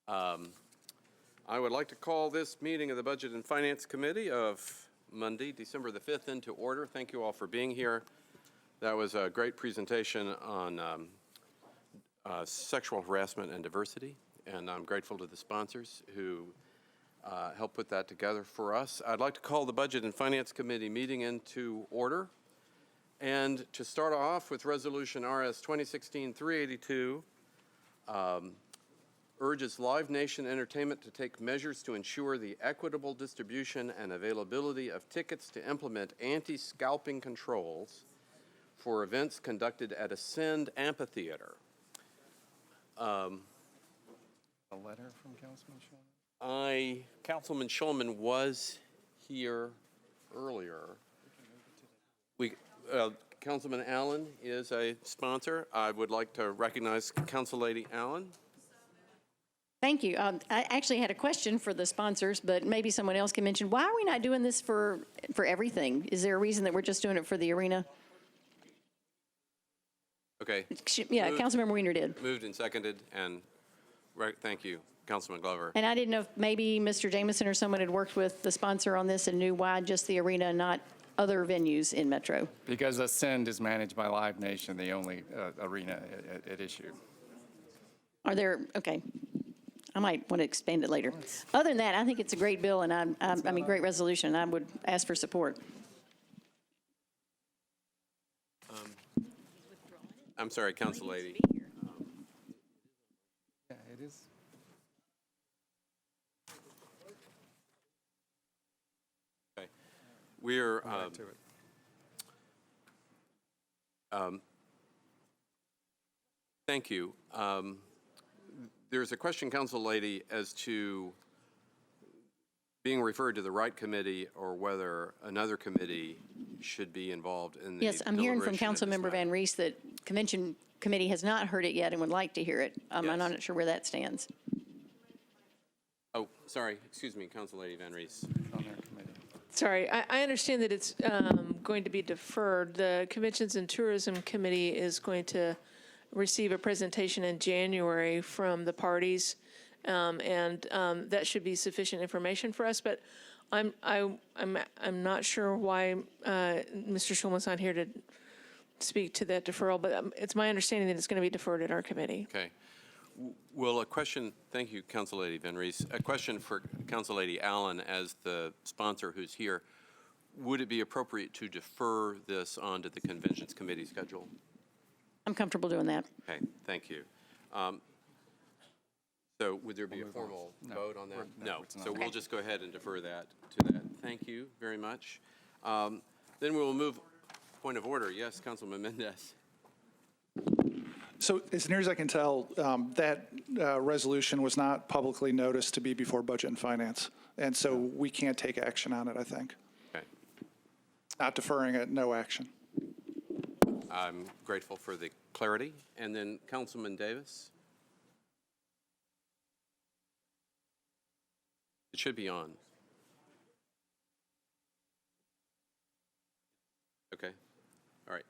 I would like to call this meeting of the Budget and Finance Committee of Monday, December the 5th into order. Thank you all for being here. That was a great presentation on sexual harassment and diversity, and I'm grateful to the sponsors who helped put that together for us. I'd like to call the Budget and Finance Committee meeting into order. And to start off with Resolution RS 2016-382, urges Live Nation Entertainment to take measures to ensure the equitable distribution and availability of tickets to implement anti-scalping controls for events conducted at Ascend Amphitheater. A letter from Councilman Shulman? Councilman Shulman was here earlier. Councilman Allen is a sponsor. I would like to recognize Council Lady Allen. Thank you. I actually had a question for the sponsors, but maybe someone else can mention, why are we not doing this for everything? Is there a reason that we're just doing it for the arena? Okay. Yeah, Councilmember Wiener did. Moved and seconded, and thank you, Councilman Glover. And I didn't know if maybe Mr. Jameson or someone had worked with the sponsor on this and knew why just the arena, not other venues in Metro. Because Ascend is managed by Live Nation, the only arena at issue. Are there, okay. I might want to expand it later. Other than that, I think it's a great bill, and I mean, great resolution. I would ask for support. I'm sorry, Council Lady. Yeah, it is. Okay. We're thank you. There's a question, Council Lady, as to being referred to the right committee or whether another committee should be involved in the Yes, I'm hearing from deliberation of this Councilmember matter. Van Rees that Convention Committee has not heard it yet and would like to hear it. I'm Yes. not sure where that stands. Oh, sorry. Excuse me, Council Lady Van Rees. On their committee. Sorry, I understand that it's going to be deferred. The Conventions and Tourism Committee is going to receive a presentation in January from the parties, and that should be sufficient information for us. But I'm not sure why Mr. Schulman's not here to speak to that deferral. But it's my understanding that it's going to be deferred at our committee. Okay. Well, a question, thank you, Council Lady Van Rees. A question for Council Lady Allen as the sponsor who's here. Would it be appropriate to defer this onto the Conventions Committee schedule? I'm comfortable doing that. Okay, thank you. So would there be a formal vote on that? No. So we'll just go ahead and defer that to that. Thank you very much. Then we will move, point of order. Yes, Councilman Mendez. So as near as I can tell, that resolution was not publicly noticed to be before Budget and Finance. And so we can't take action on it, I think. Okay. Not deferring it, no action. I'm grateful for the clarity. And then Councilman Davis. It should be on. Okay. All right.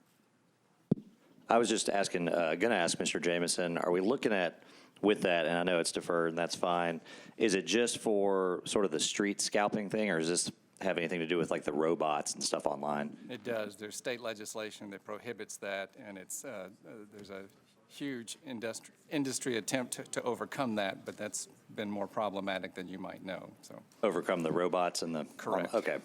I was just asking, going to ask Mr. Jameson, are we looking at, with that, and I know it's deferred and that's fine, is it just for sort of the street scalping thing, or does this have anything to do with like the robots and stuff online? It does. There's state legislation that prohibits that, and it's there's a huge industry attempt to overcome that, but that's been more problematic than you might know. So Overcome the robots and the... Correct. Okay,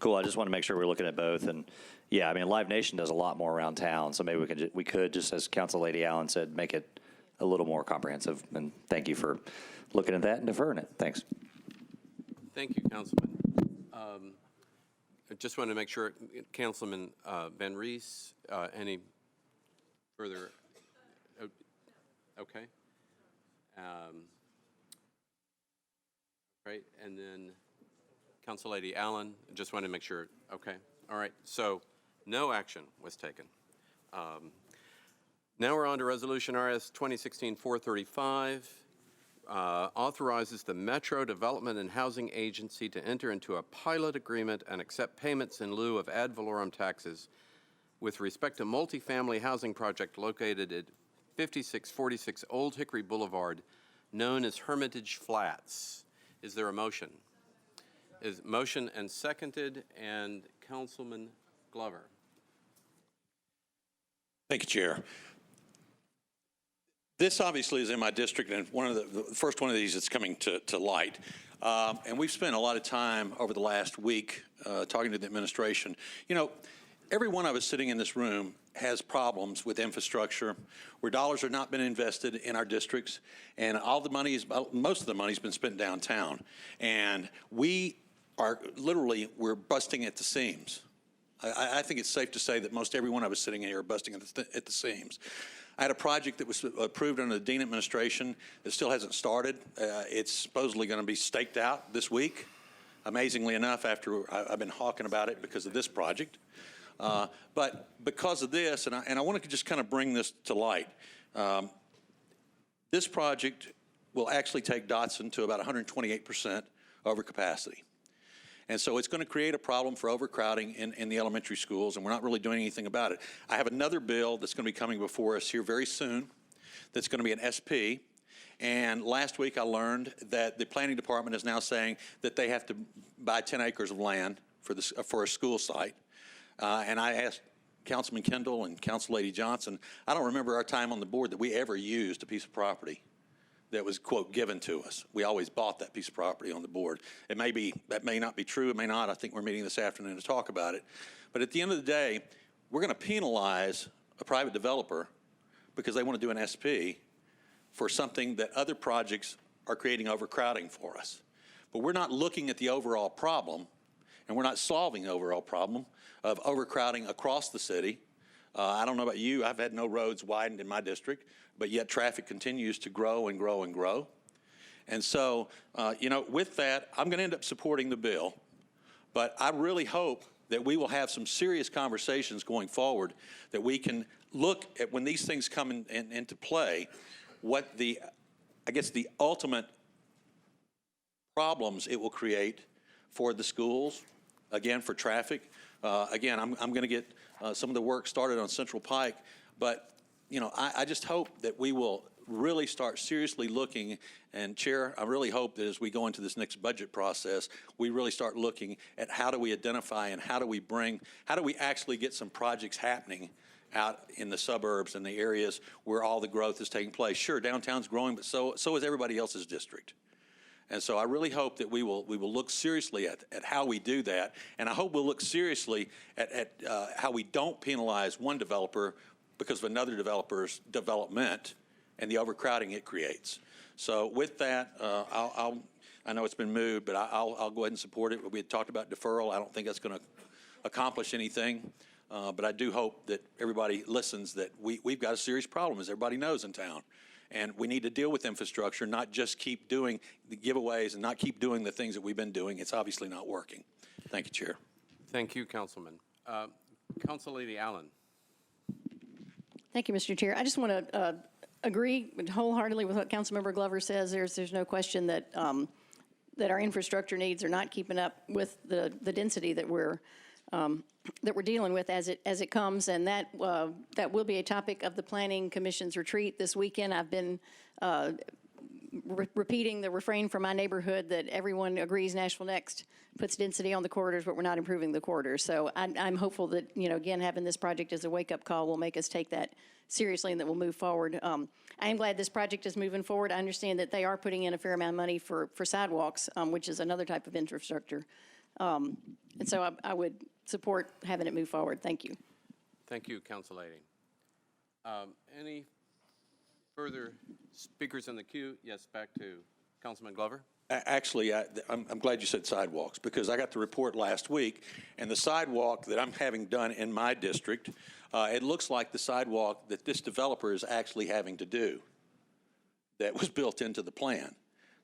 cool. I just want to make sure we're looking at both. And yeah, I mean, Live Nation does a lot more around town, so maybe we could, just as Council Lady Allen said, make it a little more comprehensive. And thank you for looking at that and deferring it. Thanks. Thank you, Councilman. I just want to make sure, Councilman Van Rees, any further? Okay. Right, and then Council Lady Allen, just want to make sure. Okay, all right. So no action was taken. Now we're on to Resolution RS 2016-435. Authorizes the Metro Development and Housing Agency to enter into a pilot agreement and accept payments in lieu of ad valorem taxes with respect to multifamily housing project located at 5646 Old Hickory Boulevard, known as Hermitage Flats. Is there a motion? Is motion and seconded, and Councilman Glover. Thank you, Chair. This obviously is in my district, and one of the first one of these that's coming to light. And we've spent a lot of time over the last week talking to the administration. You know, every one of us sitting in this room has problems with infrastructure where dollars are not been invested in our districts, and all the money is, most of the money's been spent downtown. And we are literally, we're busting at the seams. I think it's safe to say that most every one of us sitting here are busting at the seams. I had a project that was approved under the Dean administration that still hasn't started. It's supposedly going to be staked out this week, amazingly enough, after I've been hawking about it because of this project. But because of this, and I want to just kind of bring this to light, this project will actually take Dotson to about 128% over capacity. And so it's going to create a problem for overcrowding in the elementary schools, and we're not really doing anything about it. I have another bill that's going to be coming before us here very soon that's going to be an SP. And last week I learned that the planning department is now saying that they have to buy 10 acres of land for a school site. And I asked Councilman Kendall and Council Lady Johnson, I don't remember our time on the board that we ever used a piece of property that was, quote, given to us. We always bought that piece of property on the board. It may be, that may not be true, it may not. I think we're meeting this afternoon to talk about it. But at the end of the day, we're going to penalize a private developer because they want to do an SP for something that other projects are creating overcrowding for us. But we're not looking at the overall problem, and we're not solving the overall problem of overcrowding across the city. I don't know about you, I've had no roads widened in my district, but yet traffic continues to grow and grow and grow. And so, you know, with that, I'm going to end up supporting the bill, but I really hope that we will have some serious conversations going forward, that we can look at when these things come into play, what the, I guess, the ultimate problems it will create for the schools, again, for traffic. Again, I'm going to get some of the work started on Central Pike, but you know, I just hope that we will really start seriously looking, and Chair, I really hope that as we go into this next budget process, we really start looking at how do we identify and how do we actually get some projects happening out in the suburbs and the areas where all the growth is taking place. Sure, downtown's growing, but so is everybody else's district. And so I really hope that we will look seriously at how we do that, and I hope we'll look seriously at how we don't penalize one developer because of another developer's development and the overcrowding it creates. So with that, I know it's been moved, but I'll go ahead and support it. We had talked about deferral. I don't think that's going to accomplish anything, but I do hope that everybody listens that we've got a serious problem, as everybody knows in town. And we need to deal with infrastructure, not just keep doing the giveaways and not keep doing the things that we've been doing. It's obviously not working. Thank you, Chair. Thank you, Councilman. Council Lady Allen. Thank you, Mr. Chair. I just want to agree wholeheartedly with what Councilmember Glover says. There's no question that that our infrastructure needs are not keeping up with the density that we're dealing with as it comes, and that will be a topic of the Planning Commission's retreat this weekend. I've been repeating the refrain from my neighborhood that everyone agrees Nashville Next puts density on the corridors, but we're not improving the corridors. So I'm hopeful that, you know, again, having this project as a wake-up call will make us take that seriously and that we'll move forward. I am glad this project is moving forward. I understand that they are putting in a fair amount of money for sidewalks, which is another type of infrastructure. And so I would support having it move forward. Thank you. Thank you, Council Lady. Any further speakers in the queue? Yes, back to Councilman Glover. Actually, I'm glad you said sidewalks, because I got the report last week, and the sidewalk that I'm having done in my district, it looks like the sidewalk that this developer is actually having to do that was built into the plan.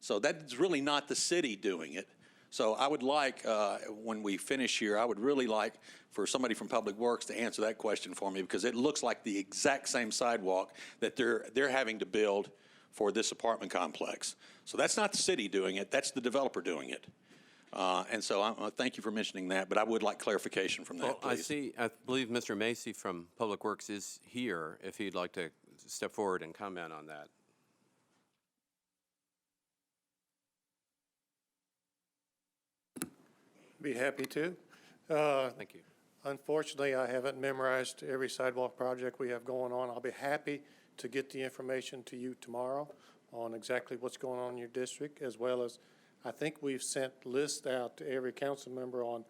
So that's really not the city doing it. So I would like, when we finish here, I would really like for somebody from Public Works to answer that question for me, because it looks like the exact same sidewalk that they're having to build for this apartment complex. So that's not the city doing it, that's the developer doing it. And so I thank you for mentioning that, but I would like clarification from that, please. I believe Mr. Macy from Public Works is here, if he'd like to step forward and comment on that. Be happy to. Thank you. Unfortunately, I haven't memorized every sidewalk project we have going on. I'll be happy to get the information to you tomorrow on exactly what's going on in your district, as well as, I think we've sent lists out to every council member on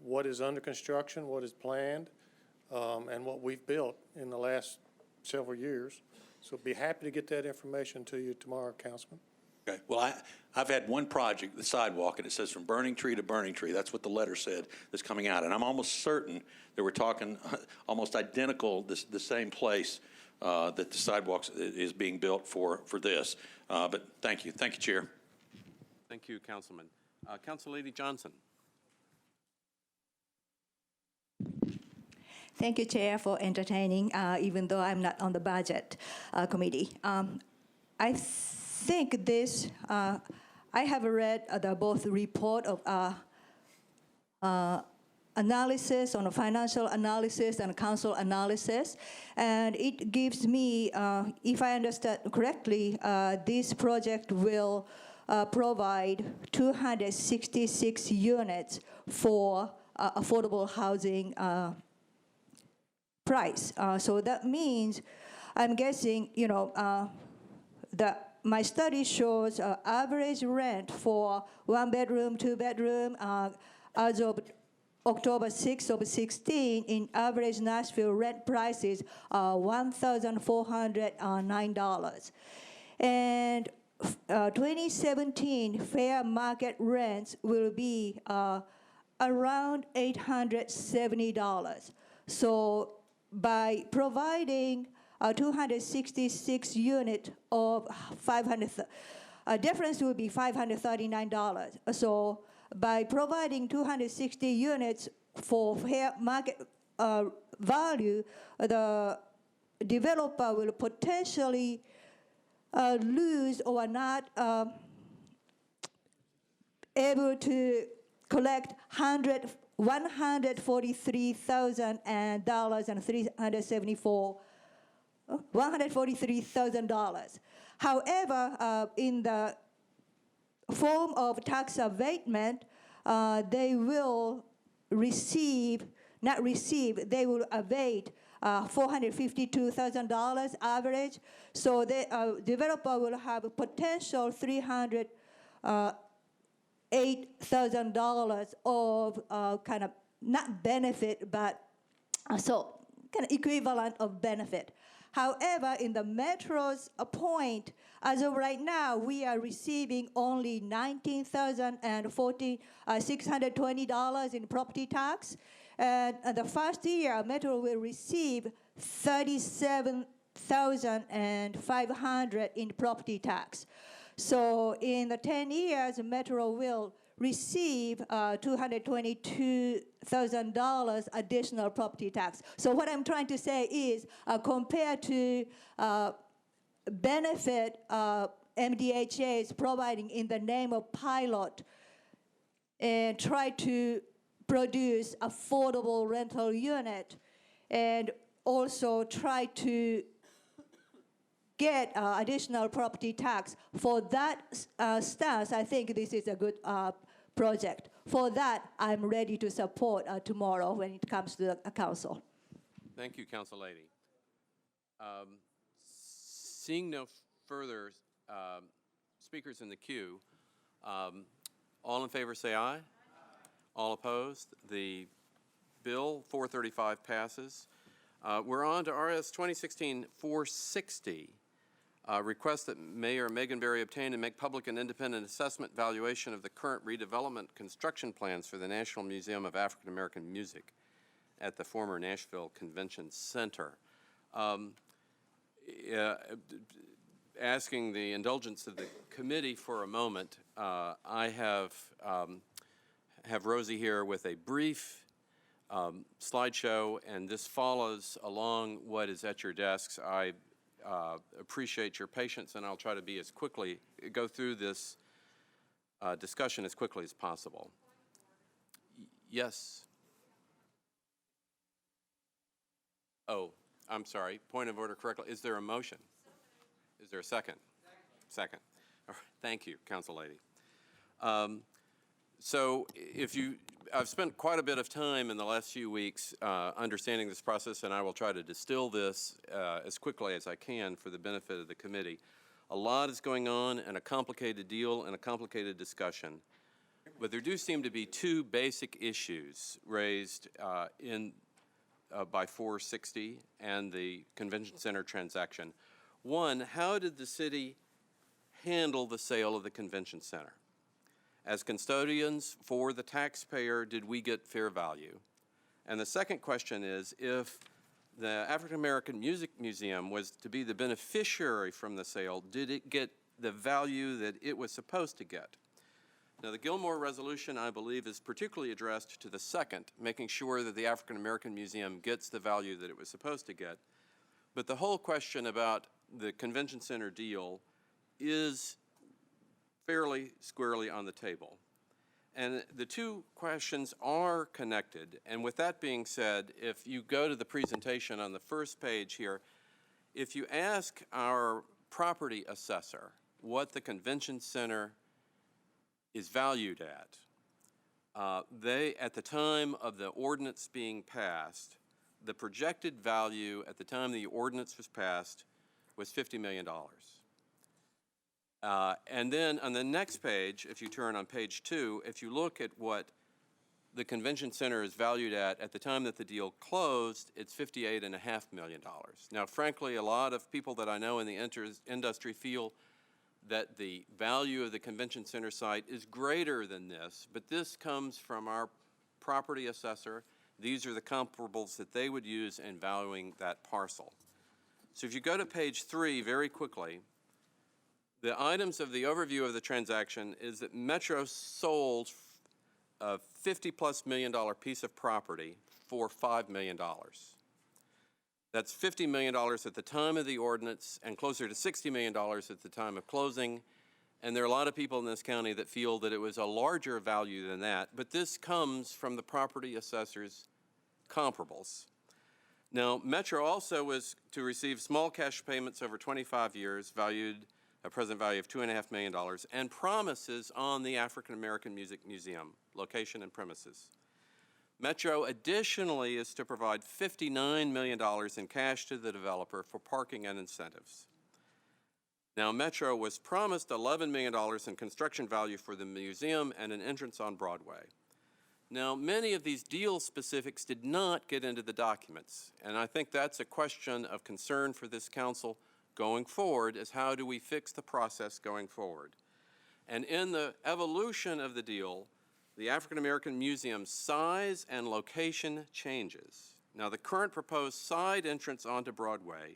what is under construction, what is planned, and what we've built in the last several years. So be happy to get that information to you tomorrow, Councilman. Okay, well, I've had one project, the sidewalk, and it says from Burning Tree to Burning Tree. That's what the letter said that's coming out. And I'm almost certain that we're talking almost identical, the same place that the sidewalks is being built for this. But thank you. Thank you, Chair. Thank you, Councilman. Council Lady Johnson. Thank you, Chair, for entertaining, even though I'm not on the budget committee. I think this, I have read the both report of analysis on a financial analysis and council analysis, and it gives me, if I understand correctly, this project will provide 266 units for affordable housing price. So that means, I'm guessing, my study shows average rent for 1 bedroom, 2 bedroom, as of October 6th of 16, in average Nashville rent prices are $1,409. And 2017 fair market rents will be around $870. So by providing 266 unit of 500, difference will be $539. So by providing 260 units for fair market value, the developer will potentially lose or not able to collect $143,000. However, in the form of tax abatement, they will receive, not receive, they will abate $452,000 average. So the developer will have a potential $308,000 of kind of not benefit, but so kind of equivalent of benefit. However, in the Metro's point, as of right now, we are receiving only $19,620 in property tax. And the first year, Metro will receive $37,500 in property tax. So in the 10 years, Metro will receive $222,000 additional property tax. So what I'm trying to say is, compared to benefit MDHA is providing in the name of pilot, and try to produce affordable rental unit, and also try to get additional property tax. For that stance, I think this is a good project. For that, I'm ready to support tomorrow when it comes to the council. Thank you, Council Lady. Seeing no further speakers in the queue, all in favor say aye. All opposed? The bill 435 passes. We're on to RS 2016-460. Request that Mayor Megan Berry obtain and make public an independent assessment valuation of the current redevelopment construction plans for the National Museum of African American Music at the former Nashville Convention Center. Asking the indulgence of the committee for a moment, I have Rosie here with a brief slideshow, and this follows along what is at your desks. I appreciate your patience, and I'll try to go through this discussion as quickly as possible. Yes. Oh, I'm sorry. Point of order correctly. Is there a motion? Is there a second? Second. All right. Thank you, Council Lady. So I've spent quite a bit of time in the last few weeks understanding this process, and I will try to distill this as quickly as I can for the benefit of the committee. A lot is going on and a complicated deal and a complicated discussion. But there do seem to be two basic issues raised by 460 and the convention center transaction. One, how did the city handle the sale of the convention center? As custodians for the taxpayer, did we get fair value? And the second question is, if the African American Music Museum was to be the beneficiary from the sale, did it get the value that it was supposed to get? Now, the Gilmore resolution, I believe, is particularly addressed to the second, making sure that the African American Museum gets the value that it was supposed to get. But the whole question about the convention center deal is fairly squarely on the table. And the two questions are connected. And with that being said, if you go to the presentation on the first page here, if you ask our property assessor what the convention center is valued at, at the time of the ordinance being passed, the projected value at the time the ordinance was passed was $50 million. And then on the next page, if you turn on page 2, if you look at what the convention center is valued at the time that the deal closed, it's $58.5 million. Now, frankly, a lot of people that I know in the industry feel that the value of the convention center site is greater than this, but this comes from our property assessor. These are the comparables that they would use in valuing that parcel. So if you go to page 3 very quickly, the items of the overview of the transaction is that Metro sold a $50+ million piece of property for $5 million. That's $50 million at the time of the ordinance and closer to $60 million at the time of closing. And there are a lot of people in this county that feel that it was a larger value than that, but this comes from the property assessor's comparables. Now, Metro also was to receive small cash payments over 25 years, valued a present value of $2.5 million, and promises on the African American Music Museum, location and premises. Metro additionally is to provide $59 million in cash to the developer for parking and incentives. Now, Metro was promised $11 million in construction value for the museum and an entrance on Broadway. Now, many of these deal specifics did not get into the documents, and I think that's a question of concern for this council going forward, is how do we fix the process going forward? And in the evolution of the deal, the African American Museum's size and location changes. Now, the current proposed side entrance onto Broadway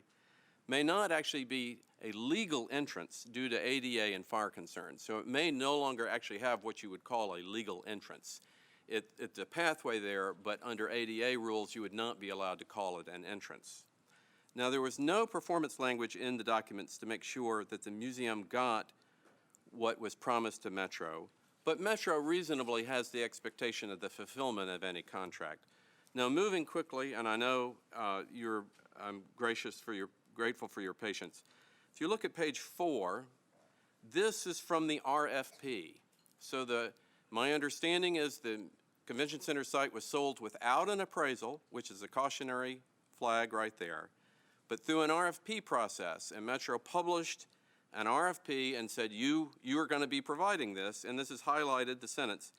may not actually be a legal entrance due to ADA and fire concerns, so it may no longer actually have what you would call a legal entrance. It's a pathway there, but under ADA rules, you would not be allowed to call it an entrance. Now, there was no performance language in the documents to make sure that the museum got what was promised to Metro, but Metro reasonably has the expectation of the fulfillment of any contract. Now, moving quickly, and I know I'm grateful for your patience. If you look at page 4, this is from the RFP. So my understanding is the convention center site was sold without an appraisal, which is a cautionary flag right there, but through an RFP process, and Metro published an RFP and said, you are going to be providing this, and this is highlighted, the sentence,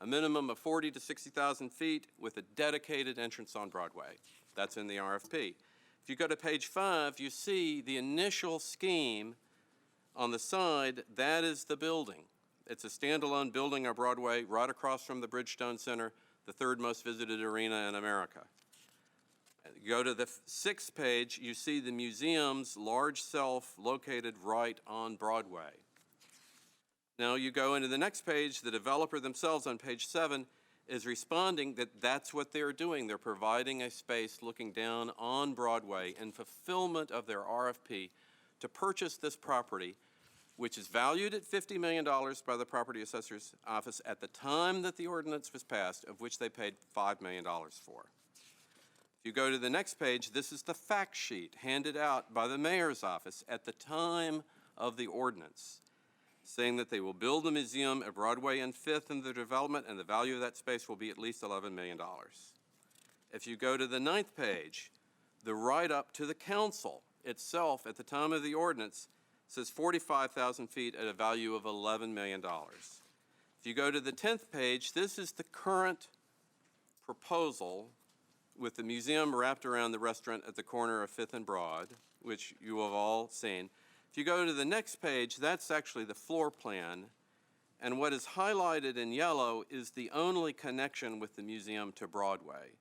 a minimum of 40 to 60,000 feet with a dedicated entrance on Broadway. That's in the RFP. If you go to page 5, you see the initial scheme on the side. That is the building. It's a standalone building on Broadway right across from the Bridgestone Center, the third most visited arena in America. You go to the 6th page, you see the museum's large self located right on Broadway. Now you go into the next page, the developer themselves on page 7 is responding that that's what they're doing. They're providing a space looking down on Broadway in fulfillment of their RFP to purchase this property, which is valued at $50 million by the property assessor's office at the time that the ordinance was passed, of which they paid $5 million for. If you go to the next page, this is the fact sheet handed out by the mayor's office at the time of the ordinance. saying that they will build the museum at Broadway and Fifth in the development, and the value of that space will be at least $11 million. If you go to the 9th page, the write-up to the council itself at the time of the ordinance says 45,000 feet at a value of $11 million. If you go to the 10th page, this is the current proposal with the museum wrapped around the restaurant at the corner of Fifth and Broad, which you have all seen. If you go to the next page, that's actually the floor plan, and what is highlighted in yellow is the only connection with the museum to Broadway.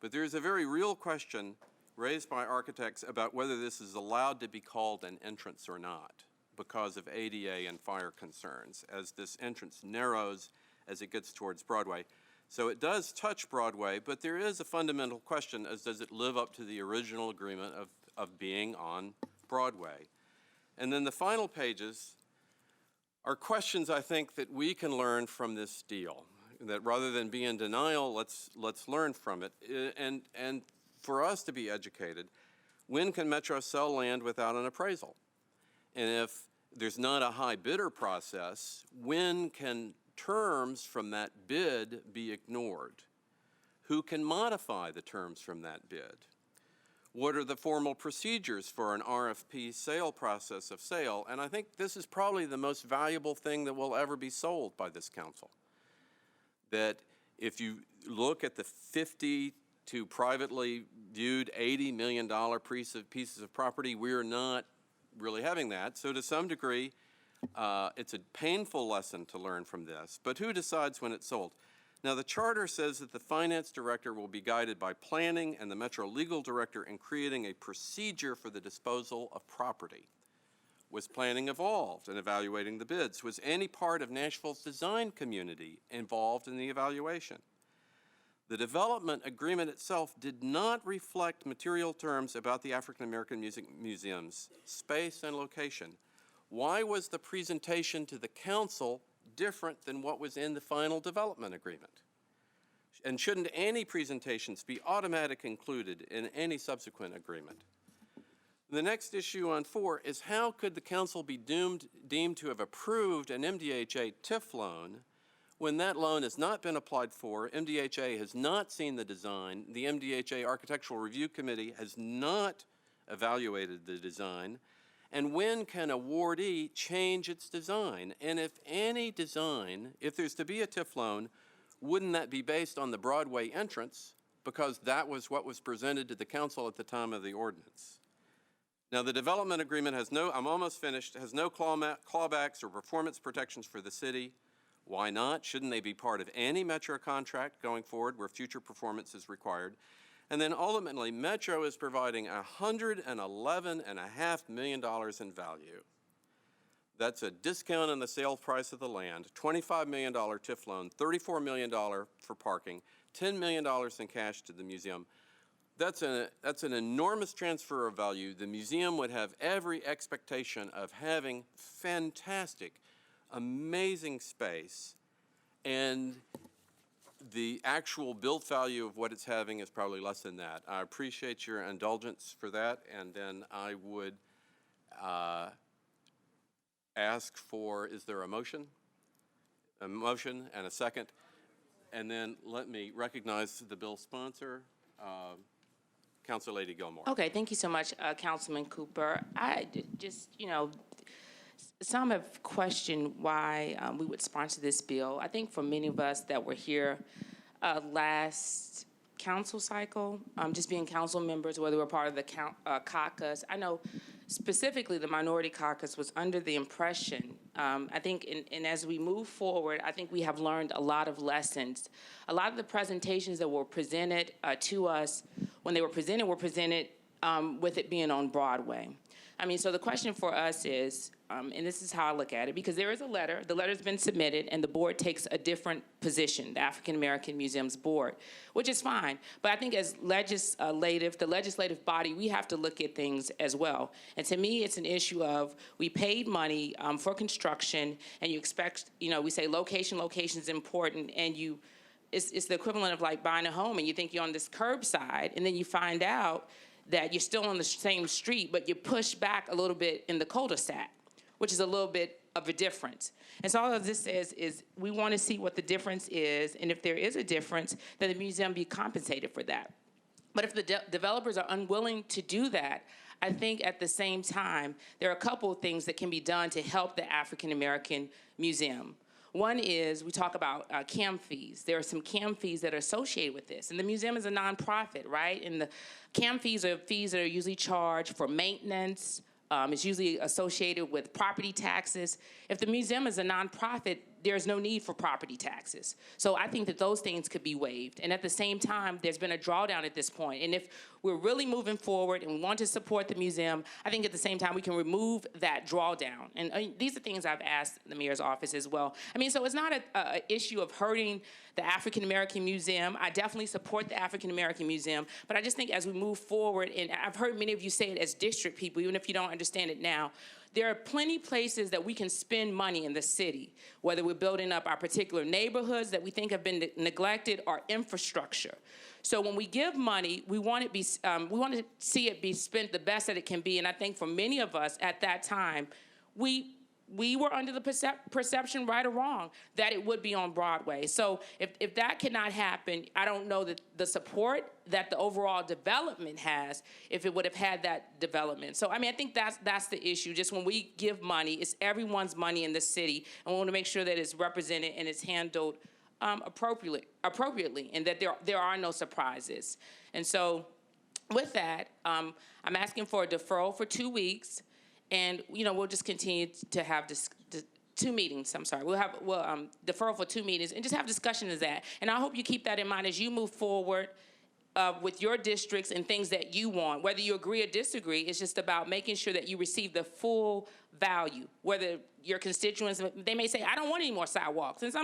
But there's a very real question raised by architects about whether this is allowed to be called an entrance or not because of ADA and fire concerns as this entrance narrows as it gets towards Broadway. So it does touch Broadway, but there is a fundamental question as does it live up to the original agreement of being on Broadway. And then the final pages are questions I think that we can learn from this deal, that rather than be in denial, let's learn from it. And for us to be educated, when can Metro sell land without an appraisal? And if there's not a high bidder process, when can terms from that bid be ignored? Who can modify the terms from that bid? What are the formal procedures for an RFP sale process of sale? And I think this is probably the most valuable thing that will ever be sold by this council. That if you look at the 50 to privately viewed $80 million pieces of property, we're not really having that. So to some degree, it's a painful lesson to learn from this, but who decides when it's sold? Now, the charter says that the finance director will be guided by planning and the Metro legal director in creating a procedure for the disposal of property. Was planning involved in evaluating the bids? Was any part of Nashville's design community involved in the evaluation? The development agreement itself did not reflect material terms about the African American Museum's space and location. Why was the presentation to the council different than what was in the final development agreement? And shouldn't any presentations be automatically included in any subsequent agreement? The next issue on 4 is how could the council be deemed to have approved an MDHA TIF loan when that loan has not been applied for, MDHA has not seen the design, the MDHA Architectural Review Committee has not evaluated the design, and when can awardee change its design? And if any design, if there's to be a TIF loan, wouldn't that be based on the Broadway entrance because that was what was presented to the council at the time of the ordinance? Now, the development agreement has no, I'm almost finished, has no clawbacks or performance protections for the city. Why not? Shouldn't they be part of any Metro contract going forward where future performance is required? And then ultimately, Metro is providing $111.5 million in value. That's a discount on the sale price of the land, $25 million TIF loan, $34 million for parking, $10 million in cash to the museum. That's an enormous transfer of value. The museum would have every expectation of having fantastic, amazing space, and the actual built value of what it's having is probably less than that. I appreciate your indulgence for that, and then I would ask for, is there a motion? A motion and a second. And then let me recognize the bill sponsor, Councilor Lady Gilmore. Okay, thank you so much, Councilman Cooper. I just, some have questioned why we would sponsor this bill. I think for many of us that were here last council cycle, just being council members, whether we're part of the caucus, I know specifically the minority caucus was under the impression, I think, and as we move forward, I think we have learned a lot of lessons. A lot of the presentations that were presented to us, when they were presented with it being on Broadway. I mean, so the question for us is, and this is how I look at it, because there is a letter, the letter's been submitted, and the board takes a different position, the African American Museums Board, which is fine. But I think as the legislative body, we have to look at things as well. And to me, it's an issue of we paid money for construction, and you expect, we say location's important, and it's the equivalent of like buying a home, and you think you're on this curbside, and then you find out that you're still on the same street, but you push back a little bit in the cul-de-sac, which is a little bit of a difference. And so all of this says is we want to see what the difference is, and if there is a difference, then the museum be compensated for that. But if the developers are unwilling to do that, I think at the same time, there are a couple of things that can be done to help the African American Museum. One is we talk about CAM fees. There are some CAM fees that are associated with this. And the museum is a nonprofit, right? And the CAM fees are fees that are usually charged for maintenance. It's usually associated with property taxes. If the museum is a nonprofit, there's no need for property taxes. So I think that those things could be waived. And at the same time, there's been a drawdown at this point. And if we're really moving forward and we want to support the museum, I think at the same time we can remove that drawdown. And these are things I've asked the mayor's office as well. I mean, so it's not an issue of hurting the African American Museum. I definitely support the African American Museum, but I just think as we move forward, and I've heard many of you say it as district people, even if you don't understand it now, there are plenty places that we can spend money in the city, whether we're building up our particular neighborhoods that we think have been neglected or infrastructure. So when we give money, we want to see it be spent the best that it can be. And I think for many of us at that time, we were under the perception, right or wrong, that it would be on Broadway. So if that cannot happen, I don't know that the support that the overall development has, if it would have had that development. So, I mean, I think that's the issue. Just when we give money, it's everyone's money in the city, and we want to make sure that it's represented and it's handled appropriately, and that there are no surprises. And so with that, I'm asking for a deferral for 2 weeks. And, you know, we'll just continue to have 2 meetings. I'm sorry. We'll deferral for 2 meetings and just have discussion of that. And I hope you keep that in mind as you move forward with your districts and things that you want. Whether you agree or disagree, it's just about making sure that you receive the full value. Whether your constituents, they may say, I don't want any more sidewalks. And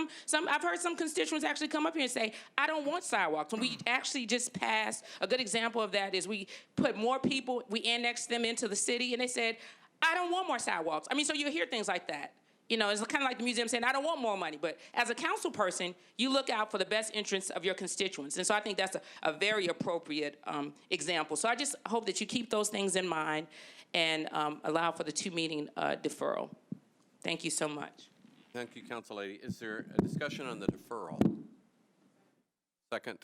I've heard some constituents actually come up here and say, I don't want sidewalks. And we actually just passed, a good example of that is we put more people, we annexed them into the city, and they said, I don't want more sidewalks. I mean, so you'll hear things like that. You know, it's kind of like the museum saying, I don't want more money. But as a council person, you look out for the best interests of your constituents. And so I think that's a very appropriate example. So I just hope that you keep those things in mind and allow for the 2-meeting deferral. Thank you so much. Thank you, Council Lady. Is there a discussion on the deferral? Second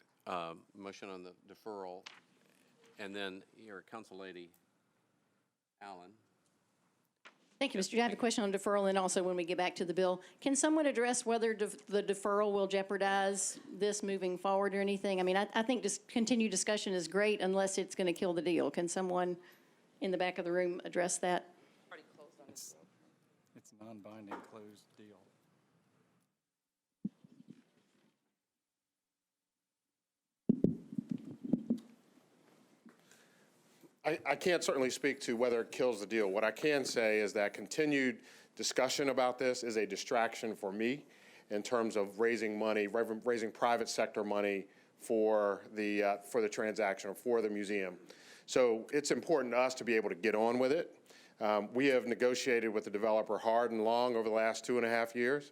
motion on the deferral. And then your Council Lady, Allen. Thank you, Mr. Chair. I have a question on deferral, and also when we get back to the bill, can someone address whether the deferral will jeopardize this moving forward or anything? I mean, I think just continued discussion is great unless it's going to kill the deal. Can someone in the back of the room address that? It's a non-binding closed deal. I can't certainly speak to whether it kills the deal. What I can say is that continued discussion about this is a distraction for me in terms of raising money, raising private sector money for the transaction or for the museum. So it's important to us to be able to get on with it. We have negotiated with the developer hard and long over the last 2.5 years.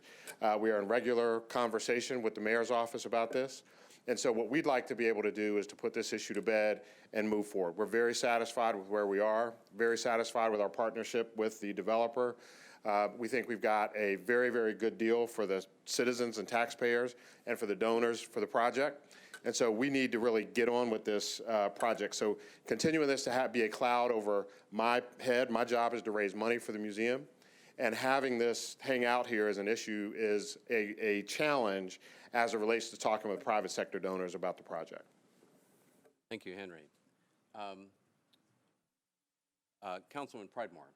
We are in regular conversation with the mayor's office about this. And so what we'd like to be able to do is to put this issue to bed and move forward. We're very satisfied with where we are, very satisfied with our partnership with the developer. We think we've got a very, very good deal for the citizens and taxpayers and for the donors for the project. And so we need to really get on with this project. So continuing this to be a cloud over my head, my job is to raise money for the museum. And having this hang out here as an issue is a challenge as it relates to talking with private sector donors about the project. Thank you, Henry. Councilman Pridemore.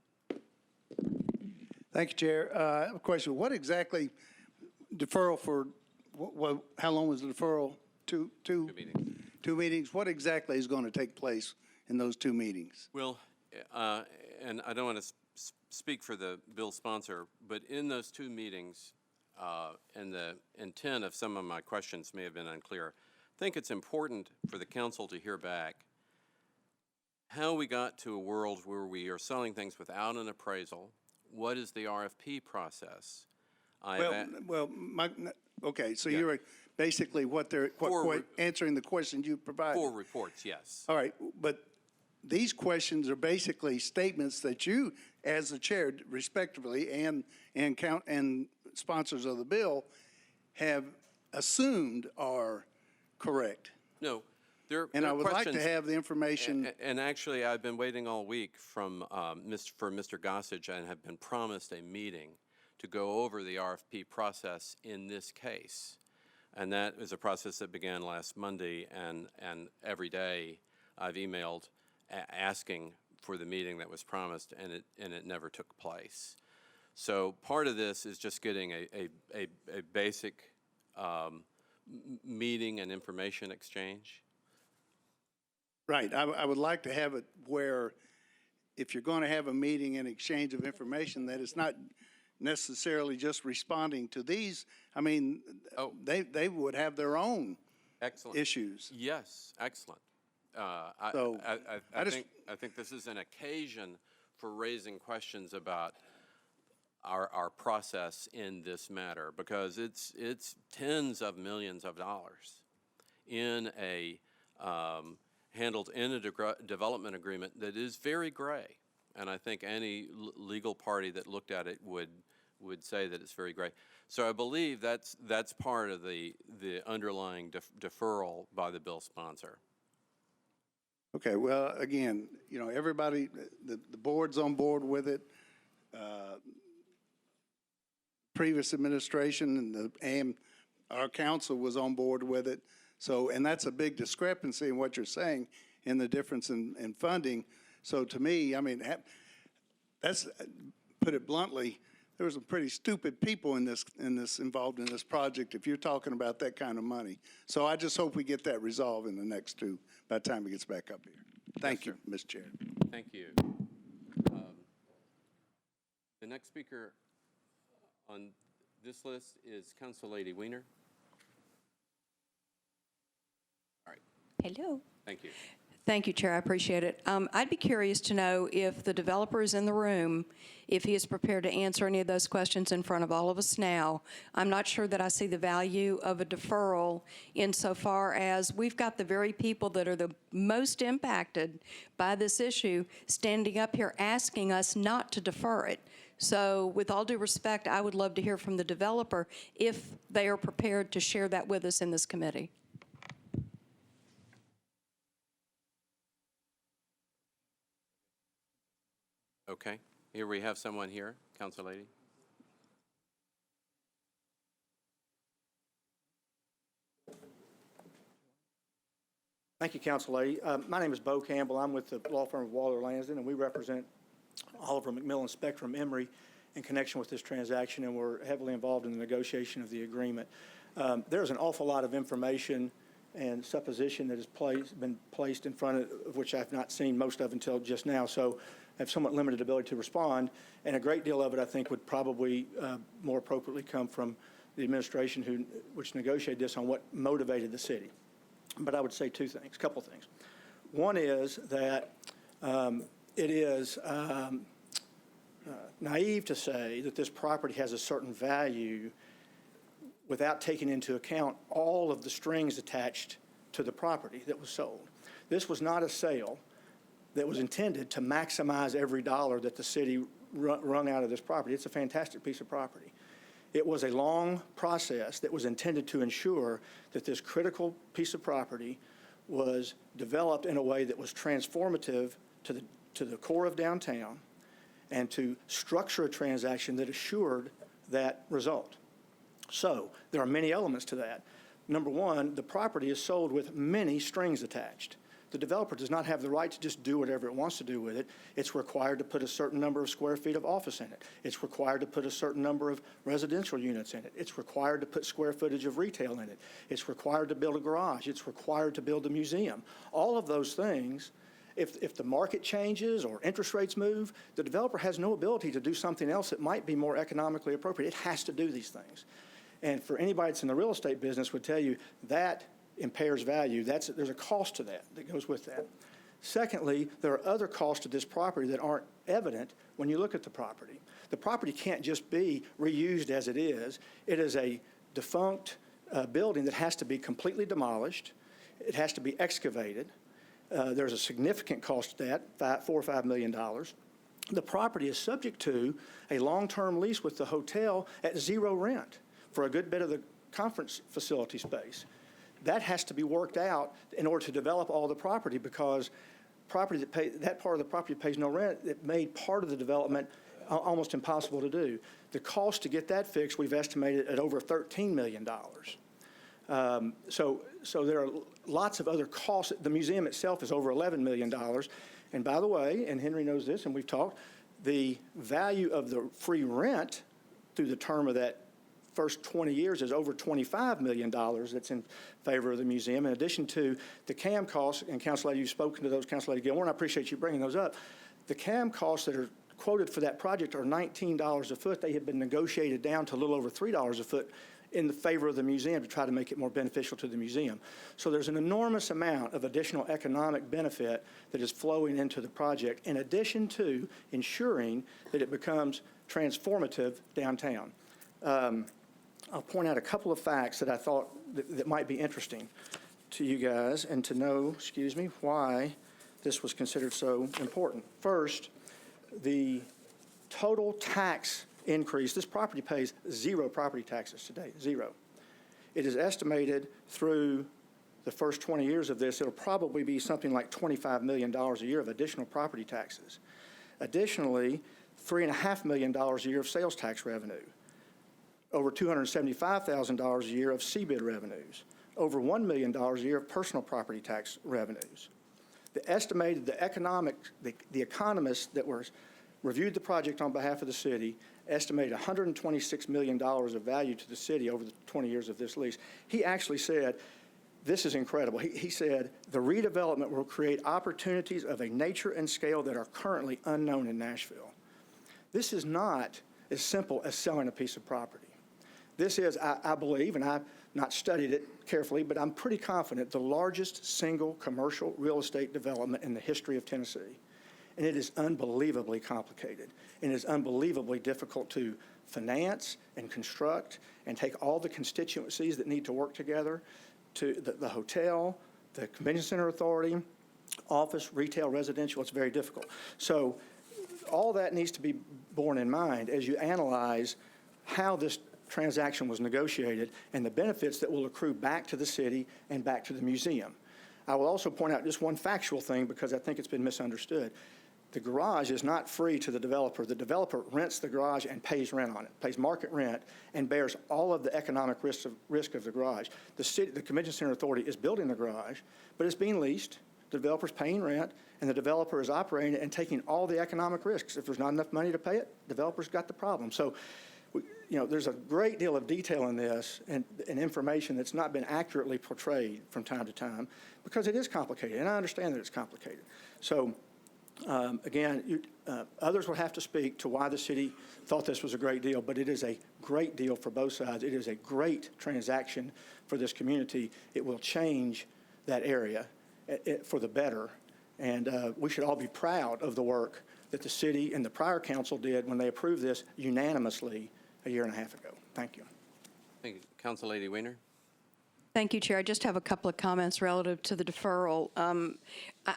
Thank you, Chair. I have a question. What exactly deferral for, how long was the deferral? Two meetings. 2 meetings. What exactly is going to take place in those 2 meetings? Well, and I don't want to speak for the bill sponsor, but in those 2 meetings, and the intent of some of my questions may have been unclear, I think it's important for the council to hear back how we got to a world where we are selling things without an appraisal. What is the RFP process? Okay, so Yeah. you're basically answering the question you provided. 4 reports, yes. All right, but these questions are basically statements that you, as the chair, respectively, and sponsors of the bill, have assumed are correct. No, there And there I are would like to questions- have the information. And actually, I've been waiting all week for Mr. Gossage and have been promised a meeting to go over the RFP process in this case. And that is a process that began last Monday, and every day I've emailed asking for the meeting that was promised, and it never took place. So part of this is just getting a basic meeting and information exchange. Right. I would like to have it where if you're going to have a meeting and exchange of information, that it's not necessarily just responding to these. I mean, they would have their own Excellent. issues. Yes, excellent. So, I think this is an occasion for raising questions about our process in this matter, because it's tens of millions of dollars in a handled in a development agreement that is very gray, and I think any legal party that looked at it would say that it's very gray. So I believe that's part of the underlying deferral by the bill sponsor. Okay, well, again, you know, everybody, the board's on board with it. Previous administration and our council was on board with it. So, and that's a big discrepancy in what you're saying in the difference in funding. So to me, I mean, that's, put it bluntly, there were some pretty stupid people involved in this project if you're talking about that kind of money. So I just hope we get that resolved in the next two, by the time it gets back up here. Thank you, Mr. Chair. Thank you. The next speaker on this list is Council Lady Weiner. All right. Hello. Thank you. Thank you, Chair. I appreciate it. I'd be curious to know if the developer is in the room, if he is prepared to answer any of those questions in front of all of us now. I'm not sure that I see the value of a deferral insofar as we've got the very people that are the most impacted by this issue standing up here asking us not to defer it. So with all due respect, I would love to hear from the developer if they are prepared to share that with us in this committee. Okay. Here we have someone here, Council Lady. Thank you, Council Lady. My name is Bo Campbell. I'm with the law firm of Waller Lansden, and we represent Oliver McMillan Spectrum Emory in connection with this transaction, and we're heavily involved in the negotiation of the agreement. There's an awful lot of information and supposition that has been placed in front of which I've not seen most of until just now, so I have somewhat limited ability to respond, and a great deal of it I think would probably more appropriately come from the administration which negotiated this on what motivated the city. But I would say a couple things. One is that it is naive to say that this property has a certain value without taking into account all of the strings attached to the property that was sold. This was not a sale that was intended to maximize every dollar that the city wrung out of this property. It's a fantastic piece of property. It was a long process that was intended to ensure that this critical piece of property was developed in a way that was transformative to the core of downtown and to structure a transaction that assured that result. So there are many elements to that. Number one, the property is sold with many strings attached. The developer does not have the right to just do whatever it wants to do with it. It's required to put a certain number of square feet of office in it. It's required to put a certain number of residential units in it. It's required to put square footage of retail in it. It's required to build a garage. It's required to build a museum. All of those things, if the market changes or interest rates move, the developer has no ability to do something else that might be more economically appropriate. It has to do these things. And for anybody that's in the real estate business would tell you that impairs value. There's a cost to that goes with that. Secondly, there are other costs to this property that aren't evident when you look at the property. The property can't just be reused as it is. It is a defunct building that has to be completely demolished. It has to be excavated. There's a significant cost to that, $4 or $5 million. The property is subject to a long-term lease with the hotel at zero rent for a good bit of the conference facility space. That has to be worked out in order to develop all the property, because that part of the property pays no rent. It made part of the development almost impossible to do. The cost to get that fixed, we've estimated at over $13 million. So there are lots of other costs. The museum itself is over $11 million. And by the way, and Henry knows this, and we've talked, the value of the free rent through the term of that first 20 years is over $25 million that's in favor of the museum, in addition to the CAM costs. And Council Lady, you've spoken to those, Council Lady Gilmore, and I appreciate you bringing those up. The CAM costs that are quoted for that project are $19 a foot. They have been negotiated down to a little over $3 a foot in the favor of the museum to try to make it more beneficial to the museum. So there's an enormous amount of additional economic benefit that is flowing into the project, in addition to ensuring that it becomes transformative downtown. I'll point out a couple of facts that I thought that might be interesting to you guys, and to know, why this was considered so important. First, the total tax increase. This property pays zero property taxes today, zero. It is estimated through the first 20 years of this, it'll probably be something like $25 million a year of additional property taxes. Additionally, $3.5 million a year of sales tax revenue, over $275,000 a year of CBID revenues, over $1 million a year of personal property tax revenues. The economists that reviewed the project on behalf of the city estimated $126 million of value to the city over the 20 years of this lease. He actually said, this is incredible. He said, the redevelopment will create opportunities of a nature and scale that are currently unknown in Nashville. This is not as simple as selling a piece of property. This is, I believe, and I've not studied it carefully, but I'm pretty confident, the largest single commercial real estate development in the history of Tennessee. And it is unbelievably complicated, and it is unbelievably difficult to finance and construct and take all the constituencies that need to work together, to the hotel, the convention center authority, office, retail, residential. It's very difficult. So all that needs to be borne in mind as you analyze how this transaction was negotiated and the benefits that will accrue back to the city and back to the museum. I will also point out just one factual thing, because I think it's been misunderstood. The garage is not free to the developer. The developer rents the garage and pays rent on it, pays market rent, and bears all of the economic risk of the garage. The Convention Center Authority is building the garage, but it's being leased. The developer's paying rent, and the developer is operating it and taking all the economic risks. If there's not enough money to pay it, the developer's got the problem. So, there's a great deal of detail in this and information that's not been accurately portrayed from time to time, because it is complicated, and I understand that it's complicated. So, again, others will have to speak to why the city thought this was a great deal, but it is a great deal for both sides. It is a great transaction for this community. It will change that area for the better, and we should all be proud of the work that the city and the prior council did when they approved this unanimously a year and a half ago. Thank you. Thank you. Council Lady Weiner. Thank you, Chair. I just have a couple of comments relative to the deferral.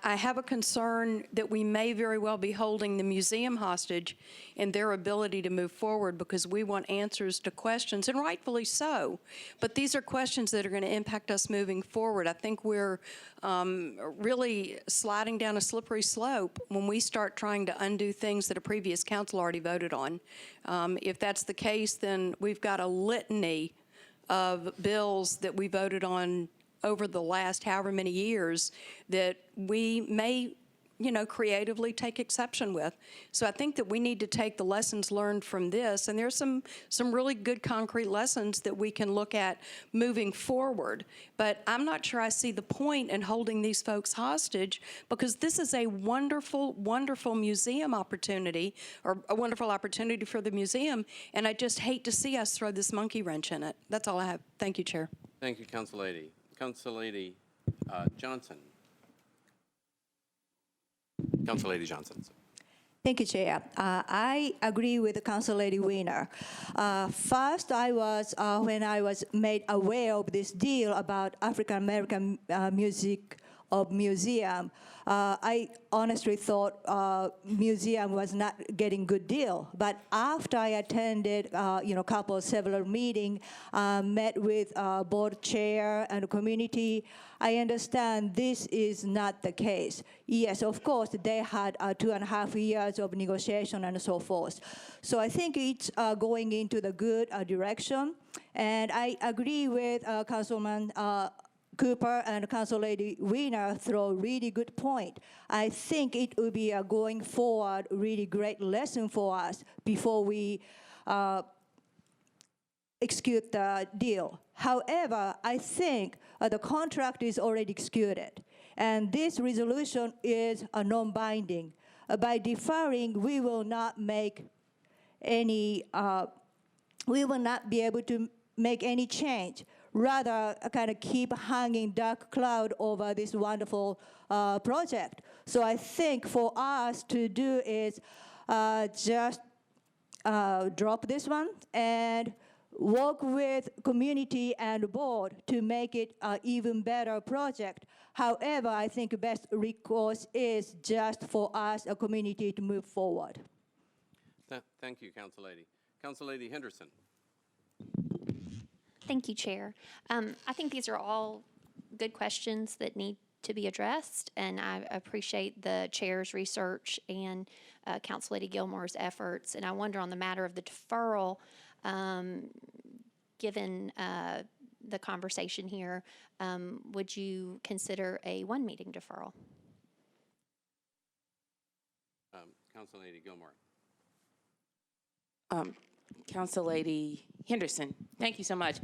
I have a concern that we may very well be holding the museum hostage in their ability to move forward, because we want answers to questions, and rightfully so. But these are questions that are going to impact us moving forward. I think we're really sliding down a slippery slope when we start trying to undo things that a previous council already voted on. If that's the case, then we've got a litany of bills that we voted on over the last however many years that we may, creatively take exception with. So I think that we need to take the lessons learned from this, and there's some really good concrete lessons that we can look at moving forward. But I'm not sure I see the point in holding these folks hostage, because this is a wonderful, wonderful museum opportunity, or a wonderful opportunity for the museum, and I just hate to see us throw this monkey wrench in it. That's all I have. Thank you, Chair. Thank you, Council Lady. Council Lady Johnson. Council Lady Johnson. Thank you, Chair. I agree with Council Lady Weiner. First, when I was made aware of this deal about African American music of museum. I honestly thought museum was not getting good deal. But after I attended, several meetings, met with board chair and community, I understand this is not the case. Yes, of course, they had 2.5 years of negotiation and so forth. So I think it's going into the good direction. And I agree with Councilman Cooper and Council Lady Wiener throw really good point. I think it will be a going forward really great lesson for us before we execute the deal. However, I think the contract is already executed, and this resolution is non-binding. By deferring, we will not make any. We will not be able to make any change. Rather, kind of keep hanging dark cloud over this wonderful project. So I think for us to do is just drop this one and work with community and board to make it an even better project. However, I think best recourse is just for us, a community, to move forward. Thank you, Council Lady. Council Lady Henderson. Thank you, Chair. I think these are all good questions that need to be addressed, and I appreciate the Chair's research and Council Lady Gilmore's efforts. And I wonder on the matter of the deferral, given the conversation here, would you consider a one-meeting deferral? Council Lady Gilmore. Council Lady Henderson, thank you so much.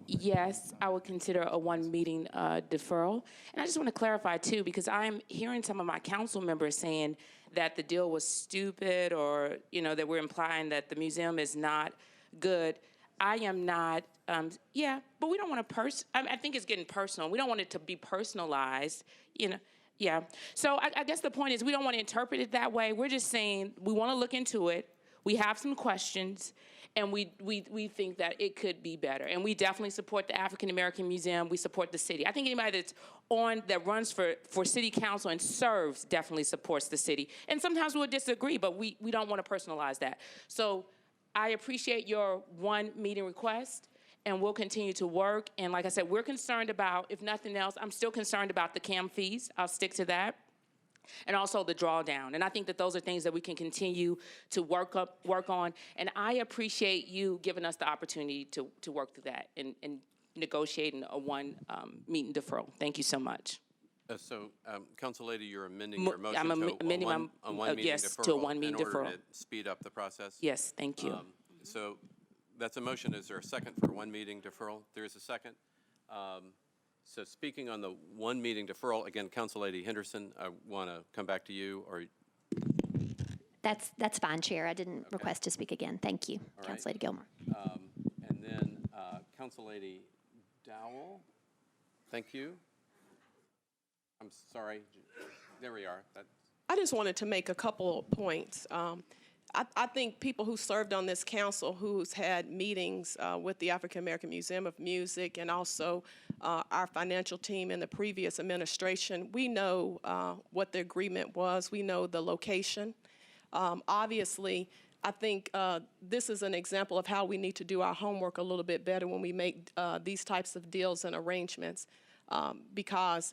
Yes, I would consider a one-meeting deferral. And I just want to clarify, too, because I'm hearing some of my council members saying that the deal was stupid, or, that we're implying that the museum is not good. I am not, but we don't want to I think it's getting personal. We don't want it to be personalized, Yeah. So I guess the point is we don't want to interpret it that way. We're just saying we want to look into it. We have some questions, and we think that it could be better. And we definitely support the African American Museum. We support the city. I think anybody that runs for city council and serves definitely supports the city. And sometimes we'll disagree, but we don't want to personalize that. So I appreciate your one meeting request, and we'll continue to work. And like I said, we're concerned about, if nothing else, I'm still concerned about the CAM fees. I'll stick to that. And also the drawdown. And I think that those are things that we can continue to work on. And I appreciate you giving us the opportunity to work through that and negotiating a one meeting deferral. Thank you so much. Council Lady, you're amending your motion I'm amending a one meeting yes, deferral to a one meeting in order deferral. to speed up the process? Yes, thank you. So that's a motion. Is there a second for one meeting deferral? There is a second. So speaking on the one meeting deferral, again, Council Lady Henderson, I want to come back to you. Or That's fine, Chair. I didn't request to speak again. Thank you, Council Lady Gilmore. And then Council Lady Dowell, thank you. I'm sorry. There we are. I just wanted to make a couple of points. I think people who served on this council, who's had meetings with the African American Museum of Music and also our financial team in the previous administration, we know what the agreement was. We know the location. Obviously, I think this is an example of how we need to do our homework a little bit better when we make these types of deals and arrangements, because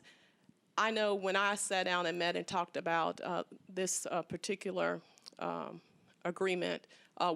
I know when I sat down and met and talked about this particular agreement,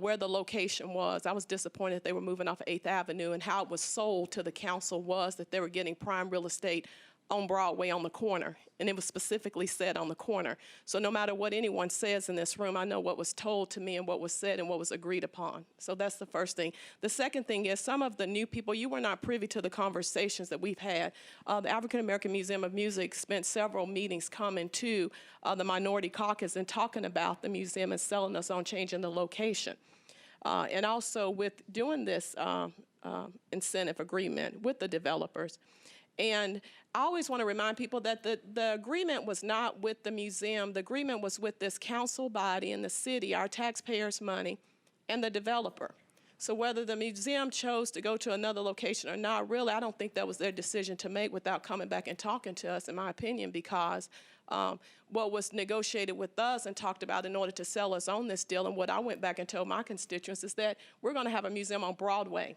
where the location was, I was disappointed that they were moving off of 8th Avenue, and how it was sold to the council was that they were getting prime real estate on Broadway on the corner, and it was specifically said on the corner. So no matter what anyone says in this room, I know what was told to me and what was said and what was agreed upon. So that's the first thing. The second thing is some of the new people, you were not privy to the conversations that we've had. The African American Museum of Music spent several meetings coming to the Minority Caucus and talking about the museum and selling us on changing the location. And also with doing this incentive agreement with the developers. And I always want to remind people that the agreement was not with the museum. The agreement was with this council body and the city, our taxpayers' money, and the developer. So whether the museum chose to go to another location or not, really, I don't think that was their decision to make without coming back and talking to us, in my opinion, because what was negotiated with us and talked about in order to sell us on this deal, and what I went back and told my constituents, is that we're going to have a museum on Broadway.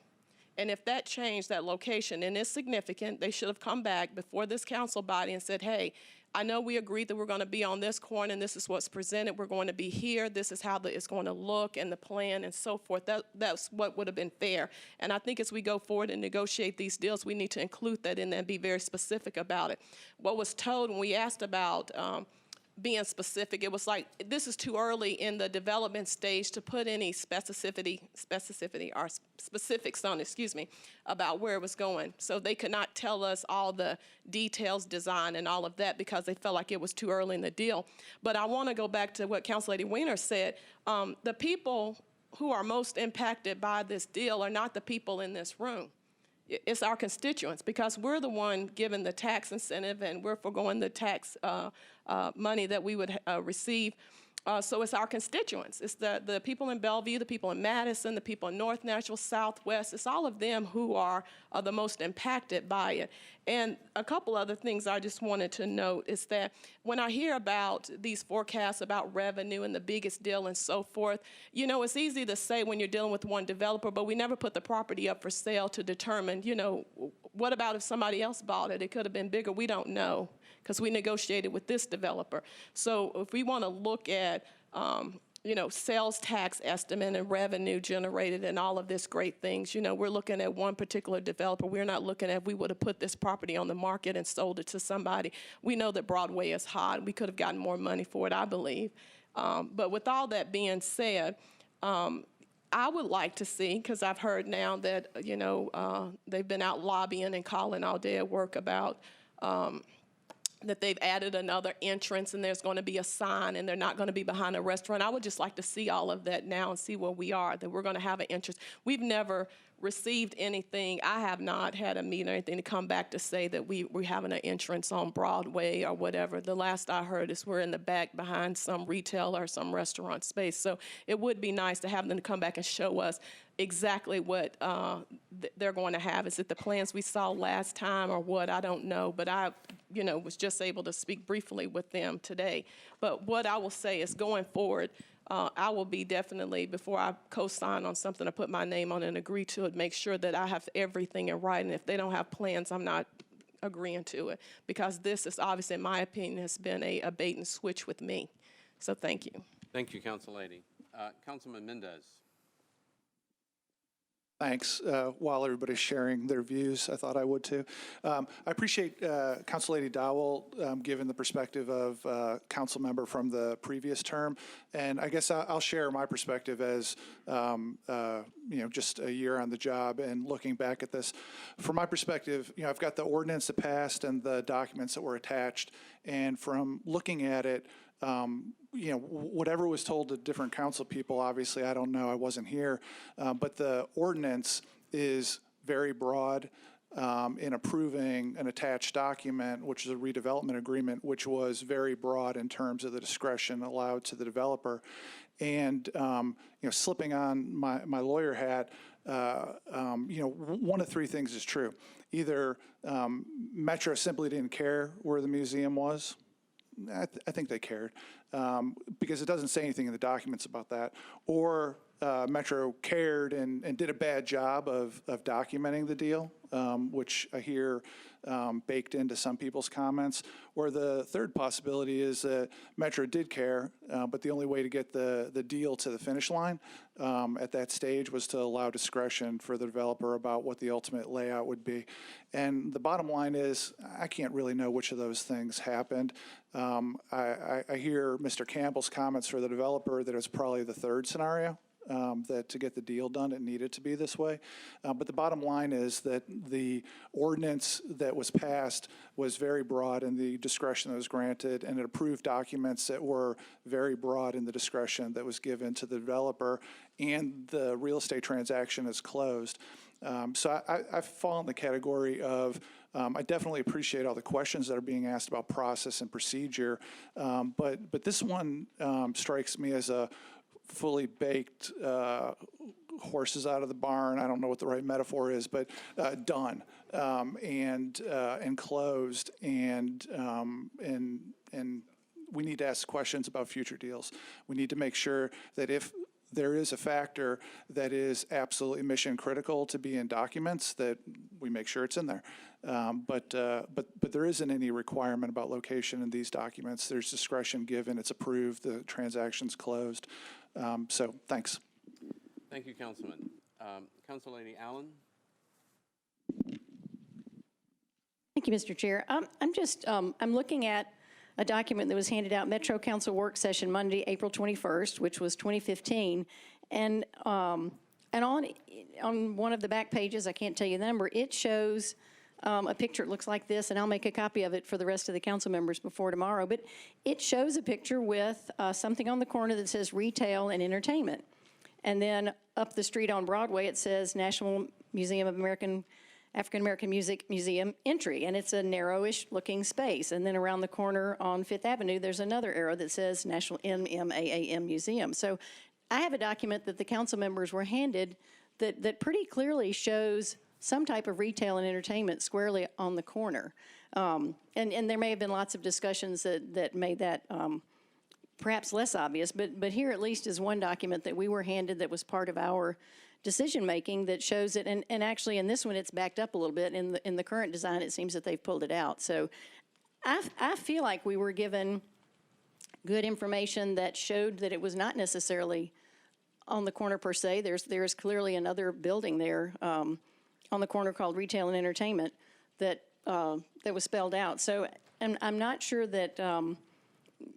And if that changed, that location, and it's significant, they should have come back before this council body and said, hey, I know we agreed that we're going to be on this corner and this is what's presented. We're going to be here. This is how it's going to look and the plan and so forth. That's what would have been fair. And I think as we go forward and negotiate these deals, we need to include that in there and be very specific about it. What was told when we asked about being specific, it was like, this is too early in the development stage to put any specificity or specifics on, about where it was going. So they could not tell us all the details, design, and all of that because they felt like it was too early in the deal. But I want to go back to what Council Lady Weiner said. The people who are most impacted by this deal are not the people in this room. It's our constituents, because we're the one given the tax incentive and we're foregoing the tax money that we would receive. So it's our constituents. It's the people in Bellevue, the people in Madison, the people in North Nashville, Southwest. It's all of them who are the most impacted by it. And a couple other things I just wanted to note is that when I hear about these forecasts about revenue and the biggest deal and so forth, you know, it's easy to say when you're dealing with one developer, but we never put the property up for sale to determine, you know, what about if somebody else bought it? It could have been bigger. We don't know, because we negotiated with this developer. So if we want to look at, you know, sales tax estimate and revenue generated and all of this great things, you know, we're looking at one particular developer. We're not looking at if we would have put this property on the market and sold it to somebody. We know that Broadway is hot. We could have gotten more money for it, I believe. But with all that being said, I would like to see, because I've heard now that, you know, they've been out lobbying and calling all day at work about that they've added another entrance and there's going to be a sign and they're not going to be behind a restaurant. I would just like to see all of that now and see where we are, that we're going to have an entrance. We've never received anything. I have not had a meeting or anything to come back to say that we're having an entrance on Broadway or whatever. The last I heard is we're in the back behind some retail or some restaurant space. So it would be nice to have them to come back and show us exactly what they're going to have. Is it the plans we saw last time or what? I don't know. But I, you know, was just able to speak briefly with them today. But what I will say is going forward, I will be definitely, before I co-sign on something or put my name on and agree to it, make sure that I have everything in writing. If they don't have plans, I'm not agreeing to it, because this is obviously, in my opinion, has been a bait and switch with me. So thank you. Thank you, Council Lady. Councilman Mendez. Thanks. While everybody's sharing their views, I thought I would too. I appreciate Council Lady Dowell giving the perspective of council member from the previous term, and I guess I'll share my perspective as you know, just a year on the job and looking back at this. From my perspective, you know, I've got the ordinance that passed and the documents that were attached, and from looking at it, you know, whatever was told to different council people, obviously, I don't know, I wasn't here, but the ordinance is very broad in approving an attached document, which is a redevelopment agreement, which was very broad in terms of the discretion allowed to the developer. And, you know, slipping on my lawyer hat, you know, one of three things is true. Either Metro simply didn't care where the museum was. I think they cared, because it doesn't say anything in the documents about that. Or Metro cared and did a bad job of documenting the deal, which I hear baked into some people's comments. Or the third possibility is that Metro did care, but the only way to get the deal to the finish line at that stage was to allow discretion for the developer about what the ultimate layout would be. And the bottom line is, I can't really know which of those things happened. I hear Mr. Campbell's comments for the developer that it was probably the third scenario. That to get the deal done, it needed to be this way. But the bottom line is that the ordinance that was passed was very broad in the discretion that was granted, and it approved documents that were very broad in the discretion that was given to the developer, and the real estate transaction is closed. So I fall in the category of I definitely appreciate all the questions that are being asked about process and procedure, but this one strikes me as a fully baked horses out of the barn. I don't know what the right metaphor is, but done and closed, and we need to ask questions about future deals. We need to make sure that if there is a factor that is absolutely mission critical to be in documents, that we make sure it's in there. But there isn't any requirement about location in these documents. There's discretion given. It's approved. The transaction's closed. So thanks. Thank you, Councilman. Council Lady Allen. Thank you, Mr. Chair. I'm looking at a document that was handed out, Metro Council Work Session Monday, April 21st, which was 2015. And on one of the back pages, I can't tell you the number, it shows a picture. It looks like this, and I'll make a copy of it for the rest of the council members before tomorrow. But it shows a picture with something on the corner that says retail and entertainment. And then up the street on Broadway, it says National Museum of African American Music Museum entry, and it's a narrowish looking space. And then around the corner on Fifth Avenue, there's another arrow that says National MMAAM Museum. So I have a document that the council members were handed that pretty clearly shows some type of retail and entertainment squarely on the corner. And there may have been lots of discussions that made that perhaps less obvious, but here at least is one document that we were handed that was part of our decision-making that shows it, and actually in this one it's backed up a little bit. In the current design, it seems that they've pulled it out. So I feel like we were given good information that showed that it was not necessarily on the corner per se. There's clearly another building there on the corner called Retail and Entertainment that was spelled out. So I'm not sure that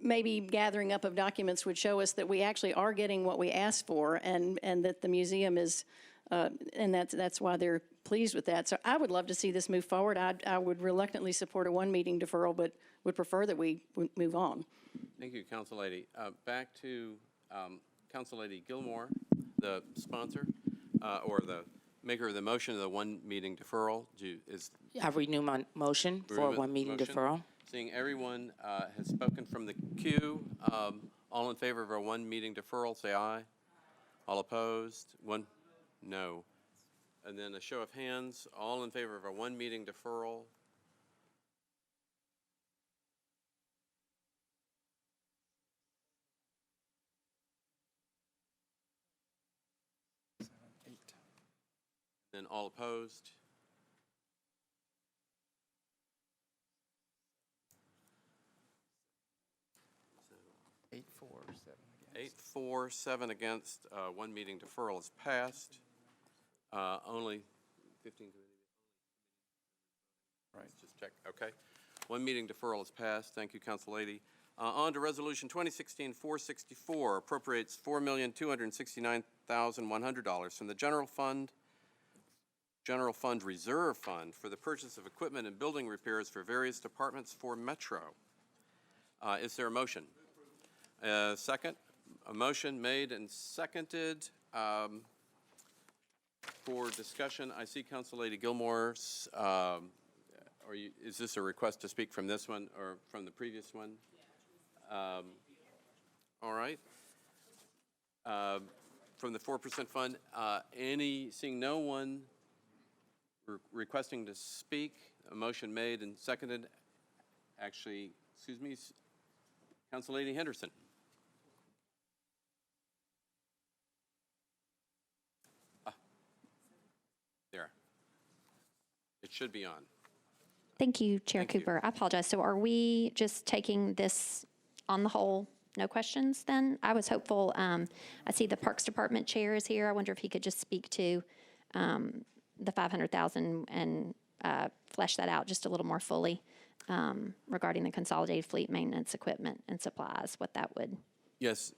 maybe gathering up of documents would show us that we actually are getting what we asked for, and that the museum is, and that's why they're pleased with that. So I would love to see this move forward. I would reluctantly support a one-meeting deferral, but would prefer that we move on. Thank you, Council Lady. Back to Council Lady Gilmore, the sponsor, or the maker of the motion of the one-meeting deferral. I renew my motion for a one-meeting deferral. Seeing everyone has spoken from the queue, all in favor of our one-meeting deferral, say aye. All opposed? One? No. And then a show of hands, all in favor of our one-meeting deferral. Then all opposed? 8-4-7 against. One meeting deferral is passed. Only 15 committee. Right. Just check. Okay. One meeting deferral is passed. Thank you, Council Lady. On to Resolution 2016-464, appropriates $4,269,100 from the General Fund Reserve Fund for the purchase of equipment and building repairs for various departments for Metro. Is there a motion? Second. A motion made and seconded for discussion. I see Council Lady Gilmore's. Is this a request to speak from this one or from the previous one? All right. From the 4% fund, seeing no one requesting to speak, a motion made and seconded. Actually, excuse me, Council Lady Henderson. There. It should be on. Thank you, Chair Cooper. I apologize. So are we just taking this on the whole, no questions then? I was hopeful. I see the Parks Department chair is here. I wonder if he could just speak to the $500,000 and flesh that out just a little more fully regarding the consolidated fleet maintenance equipment and supplies, what that would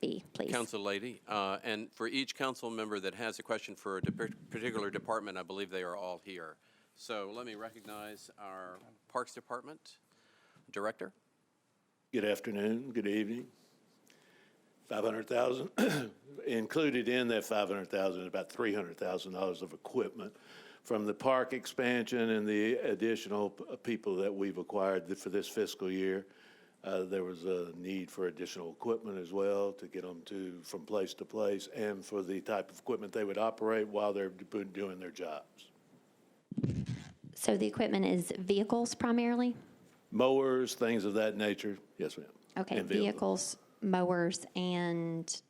be, please. Council Lady. And for each council member that has a question for a particular department, I believe they are all here. So let me recognize our Parks Department Director. Good afternoon, good evening. 500,000, included in that 500,000 is about $300,000 of equipment from the park expansion and the additional people that we've acquired for this fiscal year. There was a need for additional equipment as well to get them from place to place, and for the type of equipment they would operate while they're doing their jobs. So the equipment is vehicles primarily? Mowers, things of that nature. Yes, ma'am. Okay, And vehicles, mowers, and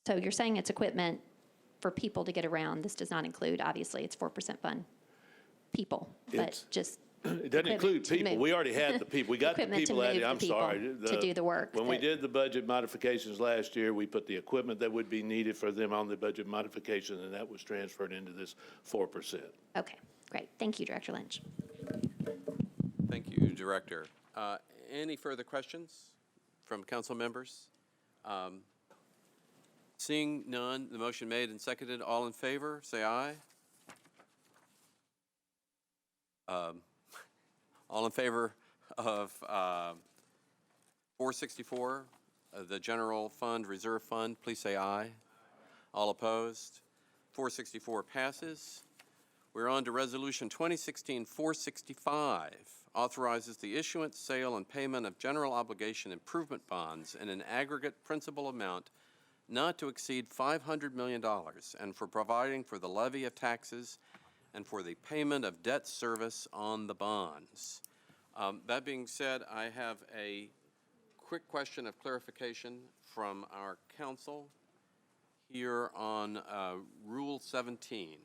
so you're saying it's equipment for people to get around. This does not include, obviously, it's 4% fund people, but just It doesn't include people. We already had the people. We got the Equipment to people at move it. I'm the people sorry. to do the work When we that- did the budget modifications last year, we put the equipment that would be needed for them on the budget modification, and that was transferred into this 4%. Okay, great. Thank you, Director Lynch. Thank you, Director. Any further questions from council members? Seeing none, the motion made and seconded. All in favor, say aye. All in favor of 464, the general fund, reserve fund, please say aye. All opposed? 464 passes. We're on to Resolution 2016-465, authorizes the issuance, sale, and payment of general obligation improvement bonds in an aggregate principal amount not to exceed $500 million, and for providing for the levy of taxes and for the payment of debt service on the bonds. That being said, I have a quick question of clarification from our council here on Rule 17,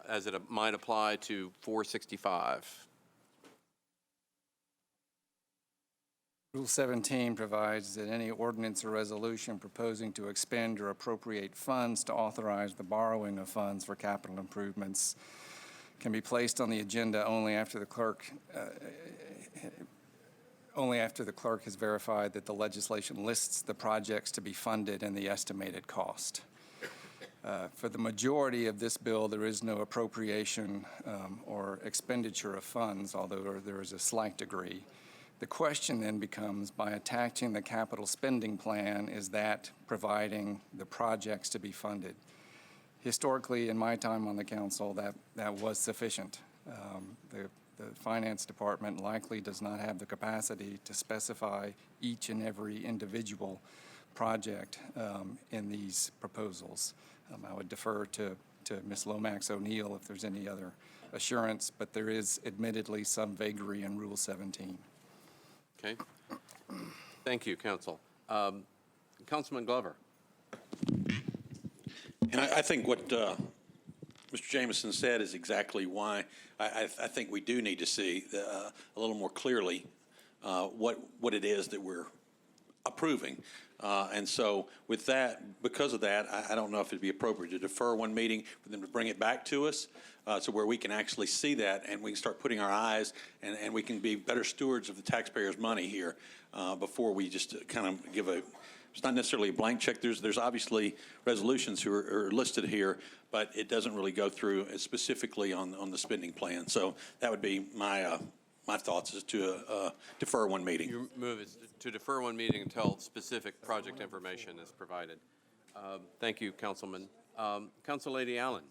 as it might apply to 465. Rule 17 provides that any ordinance or resolution proposing to expend or appropriate funds to authorize the borrowing of funds for capital improvements can be placed on the agenda only after the clerk has verified that the legislation lists the projects to be funded and the estimated cost. For the majority of this bill, there is no appropriation or expenditure of funds, although there is a slight degree. The question then becomes, by attaching the capital spending plan, is that providing the projects to be funded? Historically, in my time on the council, that was sufficient. The finance department likely does not have the capacity to specify each and every individual project in these proposals. I would defer to Ms. Lomax O'Neill if there's any other assurance, but there is admittedly some vagary in Rule 17. Okay. Thank you, Council. Councilman Glover. And I think what Mr. Jameson said is exactly why I think we do need to see a little more clearly what it is that we're approving. And so with that, because of that, I don't know if it'd be appropriate to defer one meeting for them to bring it back to us so where we can actually see that and we can start putting our eyes and we can be better stewards of the taxpayers' money here before we just kind of give a, it's not necessarily a blank check. There's obviously resolutions who are listed here, but it doesn't really go through specifically on the spending plan. So that would be my thoughts is to defer one meeting. Your move is to defer one meeting until specific project information is provided. Thank you, Councilman. Council Lady Allen.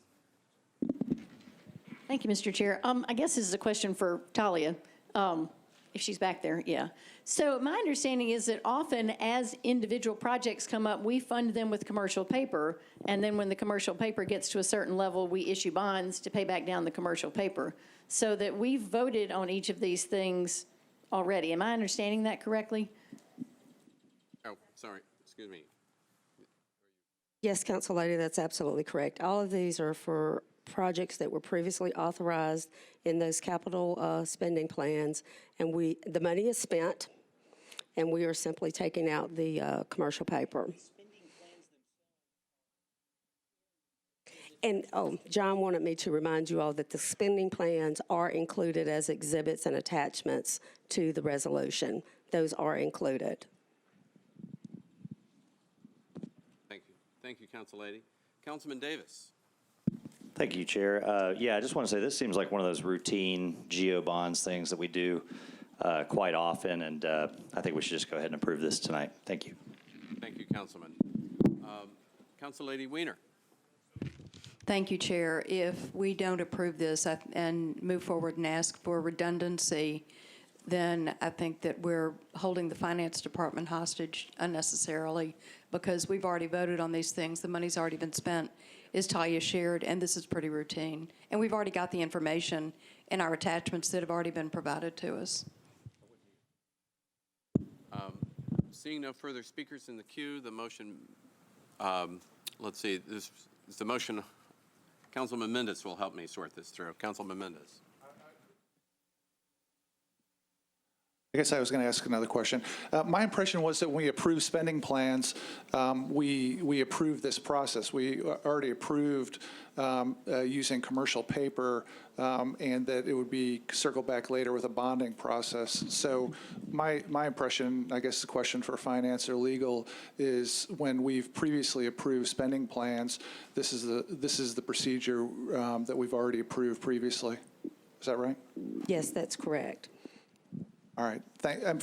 Thank you, Mr. Chair. I guess this is a question for Talia, if she's back there, yeah. So my understanding is that often as individual projects come up, we fund them with commercial paper, and then when the commercial paper gets to a certain level, we issue bonds to pay back down the commercial paper. So that we've voted on each of these things already. Am I understanding that correctly? Oh, sorry, excuse me. Yes, Council Lady, that's absolutely correct. All of these are for projects that were previously authorized in those capital spending plans, and the money is spent, and we are simply taking out the commercial paper. And, John wanted me to remind you all that the spending plans are included as exhibits and attachments to the resolution. Those are included. Thank you. Thank you, Council Lady. Councilman Davis. Thank you, Chair. Yeah, I just want to say this seems like one of those routine GO bonds things that we do quite often, and I think we should just go ahead and approve this tonight. Thank you. Thank you, Councilman. Council Lady Weiner. Thank you, Chair. If we don't approve this and move forward and ask for redundancy, then I think that we're holding the finance department hostage unnecessarily because we've already voted on these things. The money's already been spent, as Talia shared, and this is pretty routine. And we've already got the information in our attachments that have already been provided to us. Seeing no further speakers in the queue, the motion, let's see, this is the motion. Councilman Mendez will help me sort this through. Councilman Mendez. I guess I was going to ask another question. My impression was that when we approved spending plans, we approved this process. We already approved using commercial paper and that it would be circled back later with a bonding process. So my impression, I guess the question for finance or legal is when we've previously approved spending plans, this is the procedure that we've already approved previously. Is that right? Yes, that's correct. All right.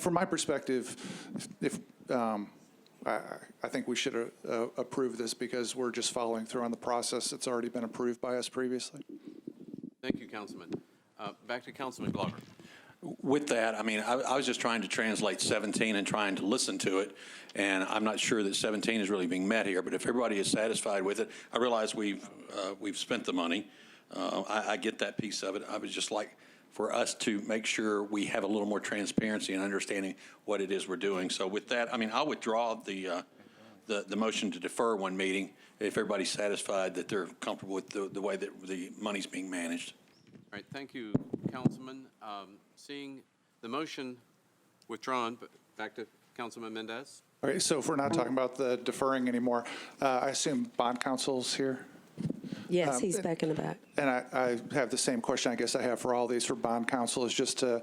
From my perspective, I think we should approve this because we're just following through on the process that's already been approved by us previously. Thank you, Councilman. Back to Councilman Glover. With that, I mean, I was just trying to translate 17 and trying to listen to it, and I'm not sure that 17 is really being met here, but if everybody is satisfied with it, I realize we've spent the money. I get that piece of it. I would just like for us to make sure we have a little more transparency and understanding what it is we're doing. So with that, I mean, I'll withdraw the motion to defer one meeting if everybody's satisfied that they're comfortable with the way that the money's being managed. All right, thank you, Councilman. Seeing the motion withdrawn, but back to Councilman Mendez. All right, so if we're not talking about the deferring anymore, I assume bond counsel's here? Yes, he's back in the back. And I have the same question I guess I have for all these for bond counsel is just to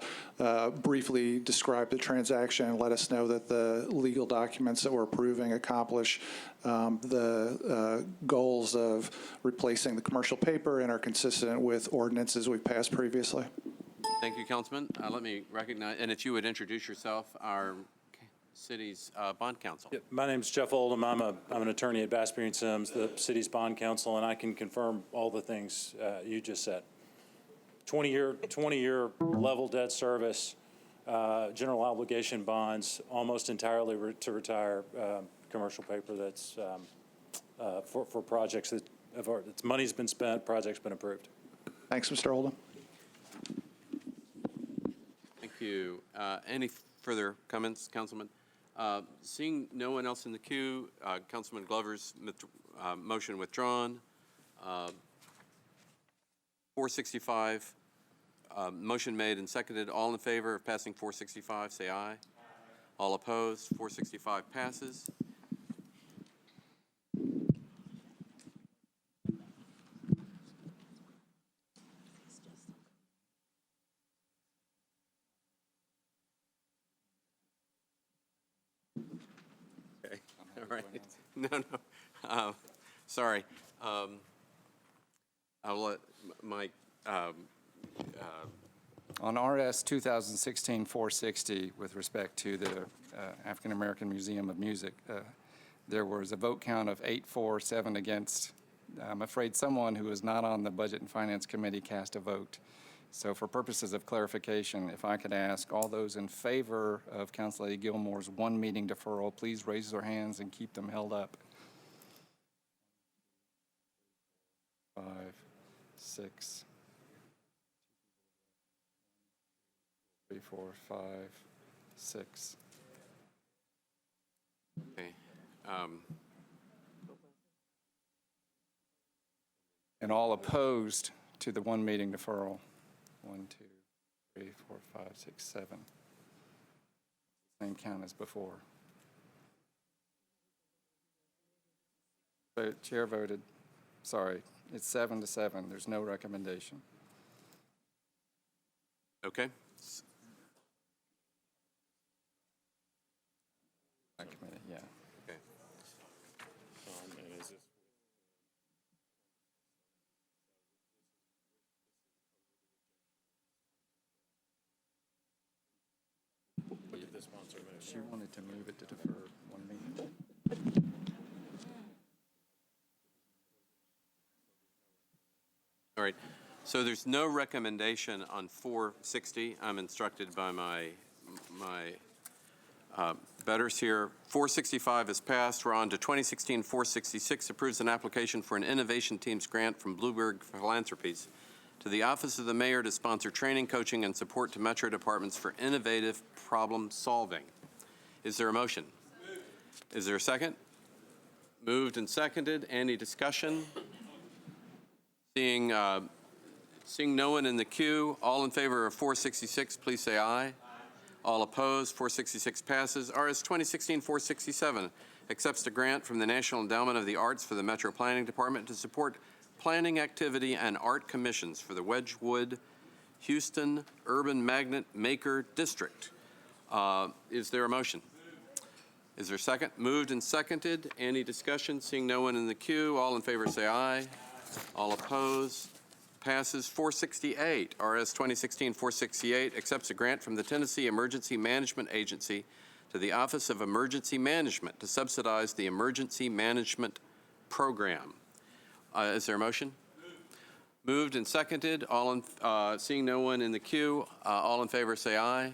briefly describe the transaction and let us know that the legal documents that we're approving accomplish the goals of replacing the commercial paper and are consistent with ordinances we've passed previously. Thank you, Councilman. Let me recognize, and if you would introduce yourself, our city's bond counsel. Yeah, my name's Jeff Oldham. I'm an attorney at Bass, Berry & Sims, the city's bond counsel, and I can confirm all the things you just said. 20-year level debt service, general obligation bonds, almost entirely to retire commercial paper that's for projects that money's been spent, projects been approved. Thanks, Mr. Oldham. Thank you. Any further comments, Councilman? Seeing no one else in the queue, Councilman Glover's motion withdrawn. 465, motion made and seconded. All in favor of passing 465, say aye. All opposed, 465 passes. All right. No. Sorry. I'll let Mike. On RS 2016-460, with respect to the African American Museum of Music, there was a vote count of 8-4, 7 against. I'm afraid someone who was not on the Budget and Finance Committee cast a vote. So for purposes of clarification, if I could ask all those in favor of Council Lady Gilmore's one meeting deferral, please raise their hands and keep them held up. 5, 6, 3, 4, 5, 6. Okay. And all opposed to the one meeting deferral. 1, 2, 3, 4, 5, 6, 7. Same count as before. The chair voted, sorry, it's 7-7. There's no recommendation. Okay. Committee, yeah. Okay. She wanted to move it to defer one meeting. All right. So there's no recommendation on 460. I'm instructed by my betters here. 465 is passed. We're on to 2016-466, approves an application for an Innovation Teams grant from Bluebird Philanthropies to the Office of the Mayor to sponsor training, coaching, and support to Metro departments for innovative problem solving. Is there a motion? Is there a second? Moved and seconded. Any discussion? Seeing no one in the queue, all in favor of 466, please say aye. All opposed, 466 passes. RS 2016-467 accepts a grant from the National Endowment of the Arts for the Metro Planning Department to support planning activity and art commissions for the Wedgwood Houston Urban Magnet Maker District. Is there a motion? Is there a second? Moved and seconded. Any discussion? Seeing no one in the queue, all in favor say aye. All opposed. Passes. 468, RS 2016-468, accepts a grant from the Tennessee Emergency Management Agency to the Office of Emergency Management to subsidize the Emergency Management Program. Is there a motion? Moved and seconded. Seeing no one in the queue, all in favor say aye.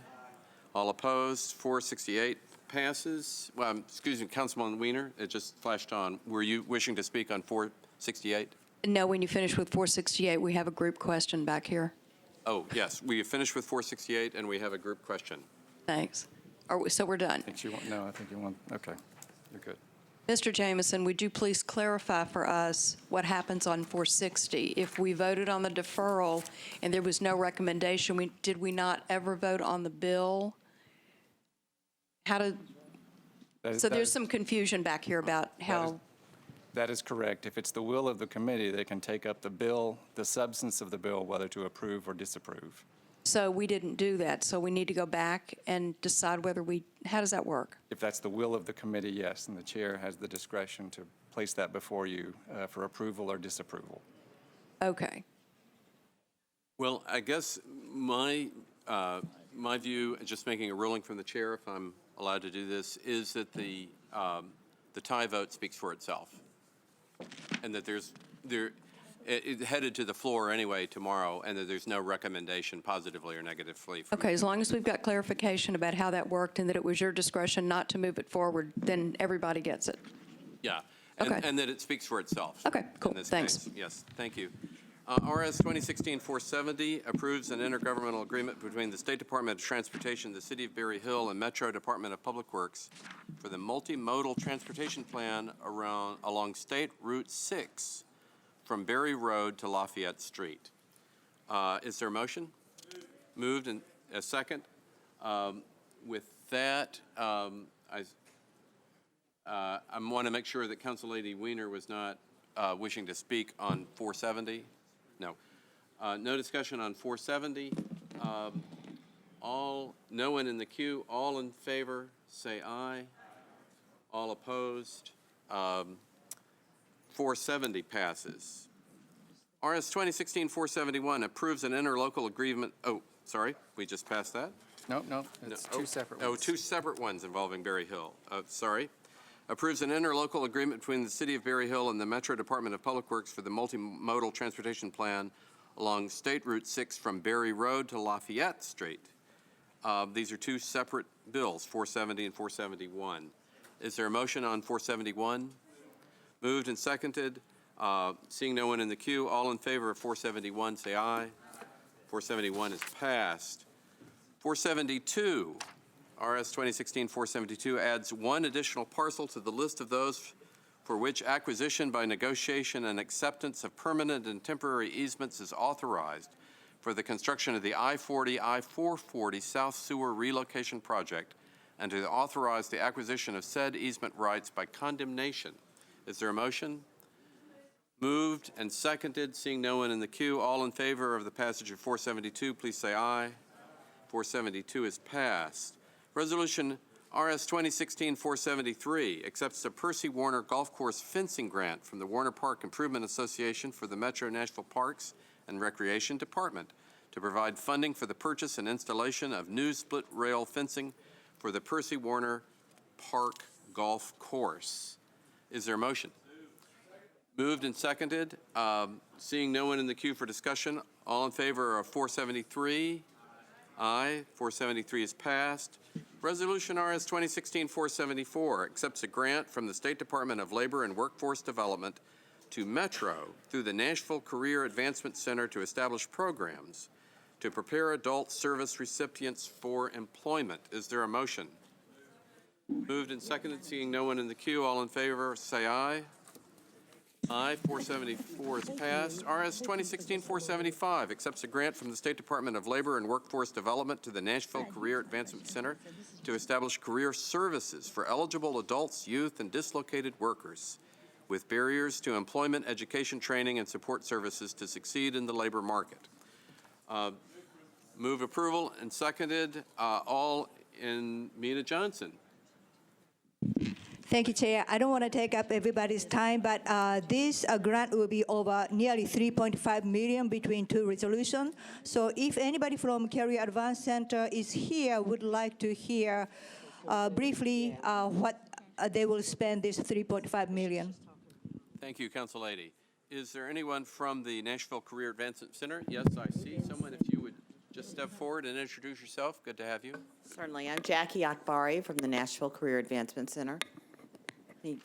All opposed. 468 passes. Well, excuse me, Councilman Wiener, it just flashed on. Were you wishing to speak on 468? No, when you finish with 468, we have a group question back here. Oh, yes, we have finished with 468, and we have a group question. Thanks. So we're done. I think you want, okay, you're good. Mr. Jameson, would you please clarify for us what happens on 460? If we voted on the deferral and there was no recommendation, did we not ever vote on the bill? There's some confusion back here about how. That is correct. If it's the will of the committee, they can take up the bill, the substance of the bill, whether to approve or disapprove. So we didn't do that, so we need to go back and decide whether how does that work? If that's the will of the committee, yes, and the chair has the discretion to place that before you for approval or disapproval. Okay. Well, I guess my view, just making a ruling from the chair, if I'm allowed to do this, is that the tie vote speaks for itself, and that it headed to the floor anyway tomorrow, and that there's no recommendation positively or negatively. Okay, as long as we've got clarification about how that worked and that it was your discretion not to move it forward, then everybody gets it. Yeah, Okay. and that it speaks for itself. Okay, cool, in this thanks. case. Yes, thank you. RS 2016-470 approves an intergovernmental agreement between the State Department of Transportation, the City of Berry Hill, and Metro Department of Public Works for the multimodal transportation plan along State Route 6 from Berry Road to Lafayette Street. Is there a motion? Moved and a second. With that, I want to make sure that Council Lady Wiener was not wishing to speak on 470. No. No discussion on 470. No one in the queue. All in favor, say aye. All opposed. 470 passes. RS 2016-471 approves an interlocal agreement. Oh, sorry, we just passed that? No, it's two separate ones. Oh, two separate ones involving Berry Hill. Sorry. Approves an interlocal agreement between the City of Berry Hill and the Metro Department of Public Works for the multimodal transportation plan along State Route 6 from Berry Road to Lafayette Street. These are two separate bills, 470 and 471. Is there a motion on 471? Moved and seconded. Seeing no one in the queue, all in favor of 471, say aye. 471 is passed. 472. RS 2016-472 adds one additional parcel to the list of those for which acquisition by negotiation and acceptance of permanent and temporary easements is authorized for the construction of the I-40, I-440 South Sewer Relocation Project, and to authorize the acquisition of said easement rights by condemnation. Is there a motion? Moved and seconded. Seeing no one in the queue, all in favor of the passage of 472, please say aye. 472 is passed. Resolution RS 2016-473 accepts the Percy Warner Golf Course fencing grant from the Warner Park Improvement Association for the Metro Nashville Parks and Recreation Department to provide funding for the purchase and installation of new split rail fencing for the Percy Warner Park Golf Course. Is there a motion? Moved and seconded. Seeing no one in the queue for discussion, all in favor of 473? Aye. 473 is passed. Resolution RS 2016-474 accepts a grant from the State Department of Labor and Workforce Development to Metro through the Nashville Career Advancement Center to establish programs to prepare adult service recipients for employment. Is there a motion? Moved and seconded. Seeing no one in the queue, all in favor, say aye. Aye. 474 is passed. RS 2016-475 accepts a grant from the State Department of Labor and Workforce Development to the Nashville Career Advancement Center to establish career services for eligible adults, youth, and dislocated workers with barriers to employment, education, training, and support services to succeed in the labor market. Move approval and seconded. All in Mina Johnson. Thank you, Chair. I don't want to take up everybody's time, but this grant will be over nearly $3.5 million between two resolutions. So if anybody from Career Advance Center is here, would like to hear briefly what they will spend this $3.5 million. Thank you, Council Lady. Is there anyone from the Nashville Career Advancement Center? Yes, I see someone. If you would just step forward and introduce yourself. Good to have you. Certainly. I'm Jackie Akbari from the Nashville Career Advancement Center. Any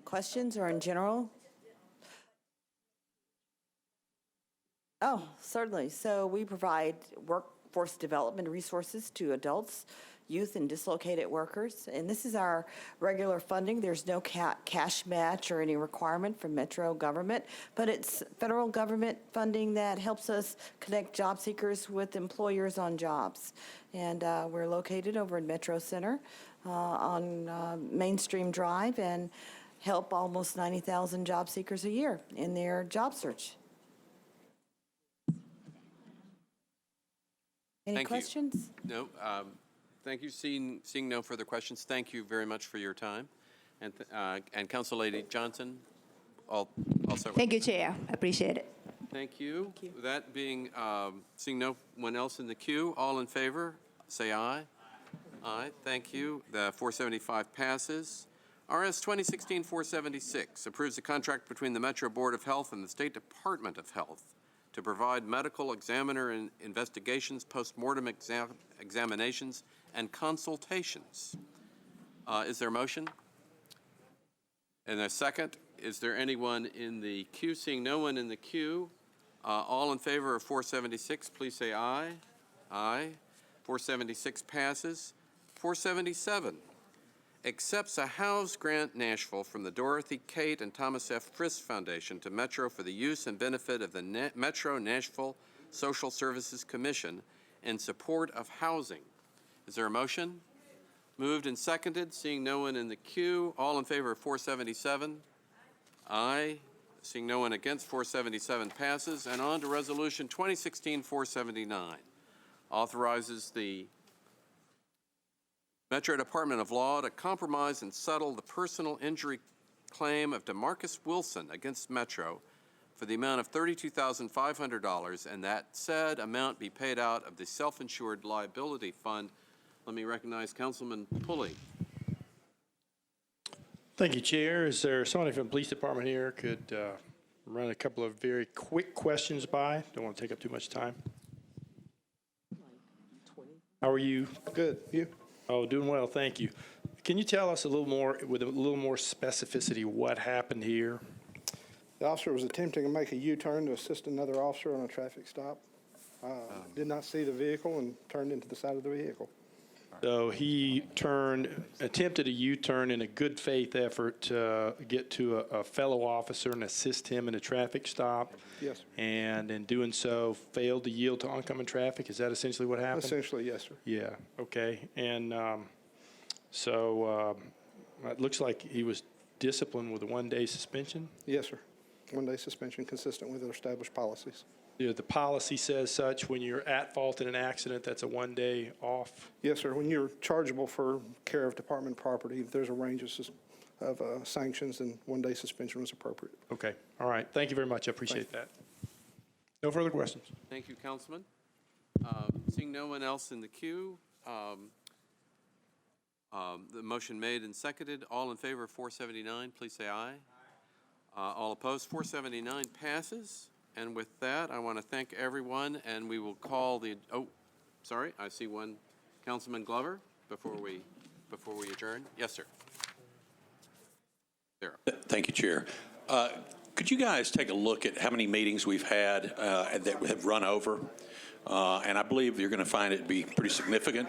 questions or in general? Oh, certainly. So we provide workforce development resources to adults, youth, and dislocated workers. And this is our regular funding. There's no cash match or any requirement from Metro government, but it's federal government funding that helps us connect job seekers with employers on jobs. And we're located over in Metro Center on Mainstream Drive and help almost 90,000 job seekers a year in their job search. Any questions? No. Thank you. Seeing no further questions, thank you very much for your time. And Council Lady Johnson, also. Thank you, Chair. I appreciate it. Thank you. With that being, seeing no one else in the queue, all in favor, say aye. Aye. Thank you. The 475 passes. RS 2016-476 approves a contract between the Metro Board of Health and the State Department of Health to provide medical examiner investigations, postmortem examinations, and consultations. Is there a motion? And a second. Is there anyone in the queue? Seeing no one in the queue, all in favor of 476, please say aye. Aye. 476 passes. 477 accepts a House Grant Nashville from the Dorothy, Kate, and Thomas F. Frist Foundation to Metro for the use and benefit of the Metro Nashville Social Services Commission in support of housing. Is there a motion? Moved and seconded. Seeing no one in the queue, all in favor of 477? Aye. Seeing no one against, 477 passes. And on to Resolution 2016-479. Authorizes the Metro Department of Law to compromise and settle the personal injury claim of DeMarcus Wilson against Metro for the amount of $32,500, and that said amount be paid out of the Self-Insured Liability Fund. Let me recognize Councilman Pulley. Thank you, Chair. Is there somebody from the Police Department here could run a couple of very quick questions by? Don't want to take up too much time. How are you? Good. You? Oh, doing well, thank you. Can you tell us a little more, with a little more specificity, what happened here? The officer was attempting to make a U-turn to assist another officer on a traffic stop. Did not see the vehicle and turned into the side of the vehicle. So he attempted a U-turn in a good faith effort to get to a fellow officer and assist him in a traffic stop. Yes, sir. And in doing so, failed to yield to oncoming traffic. Is that essentially what happened? Essentially, yes, sir. Yeah, okay. And so it looks like he was disciplined with a one-day suspension? Yes, sir. One-day suspension consistent with our established policies. Yeah, the policy says such when you're at fault in an accident, that's a one-day off? Yes, sir. When you're chargeable for care of department property, if there's a range of sanctions, then one-day suspension was appropriate. Okay. All right. Thank you very much. I appreciate that. No further questions. Thank you, Councilman. Seeing no one else in the queue, the motion made and seconded. All in favor of 479, please say aye. All opposed, 479 passes. And with that, I want to thank everyone, and we will call the, oh, sorry, I see one, Councilman Glover, before we adjourn. Yes, sir. There. Thank you, Chair. Could you guys take a look at how many meetings we've had that have run over? And I believe you're going to find it to be pretty significant.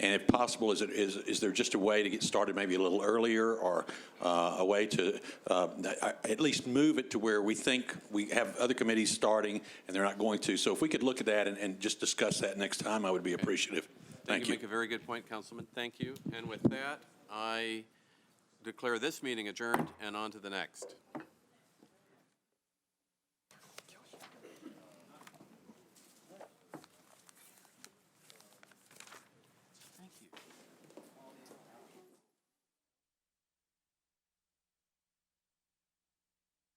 And if possible, is there just a way to get started maybe a little earlier, or a way to at least move it to where we think we have other committees starting and they're not going to? So if we could look at that and just discuss that next time, I would be appreciative. Thank you. You make a very good point, Councilman. Thank you. And with that, I declare this meeting adjourned and on to the next.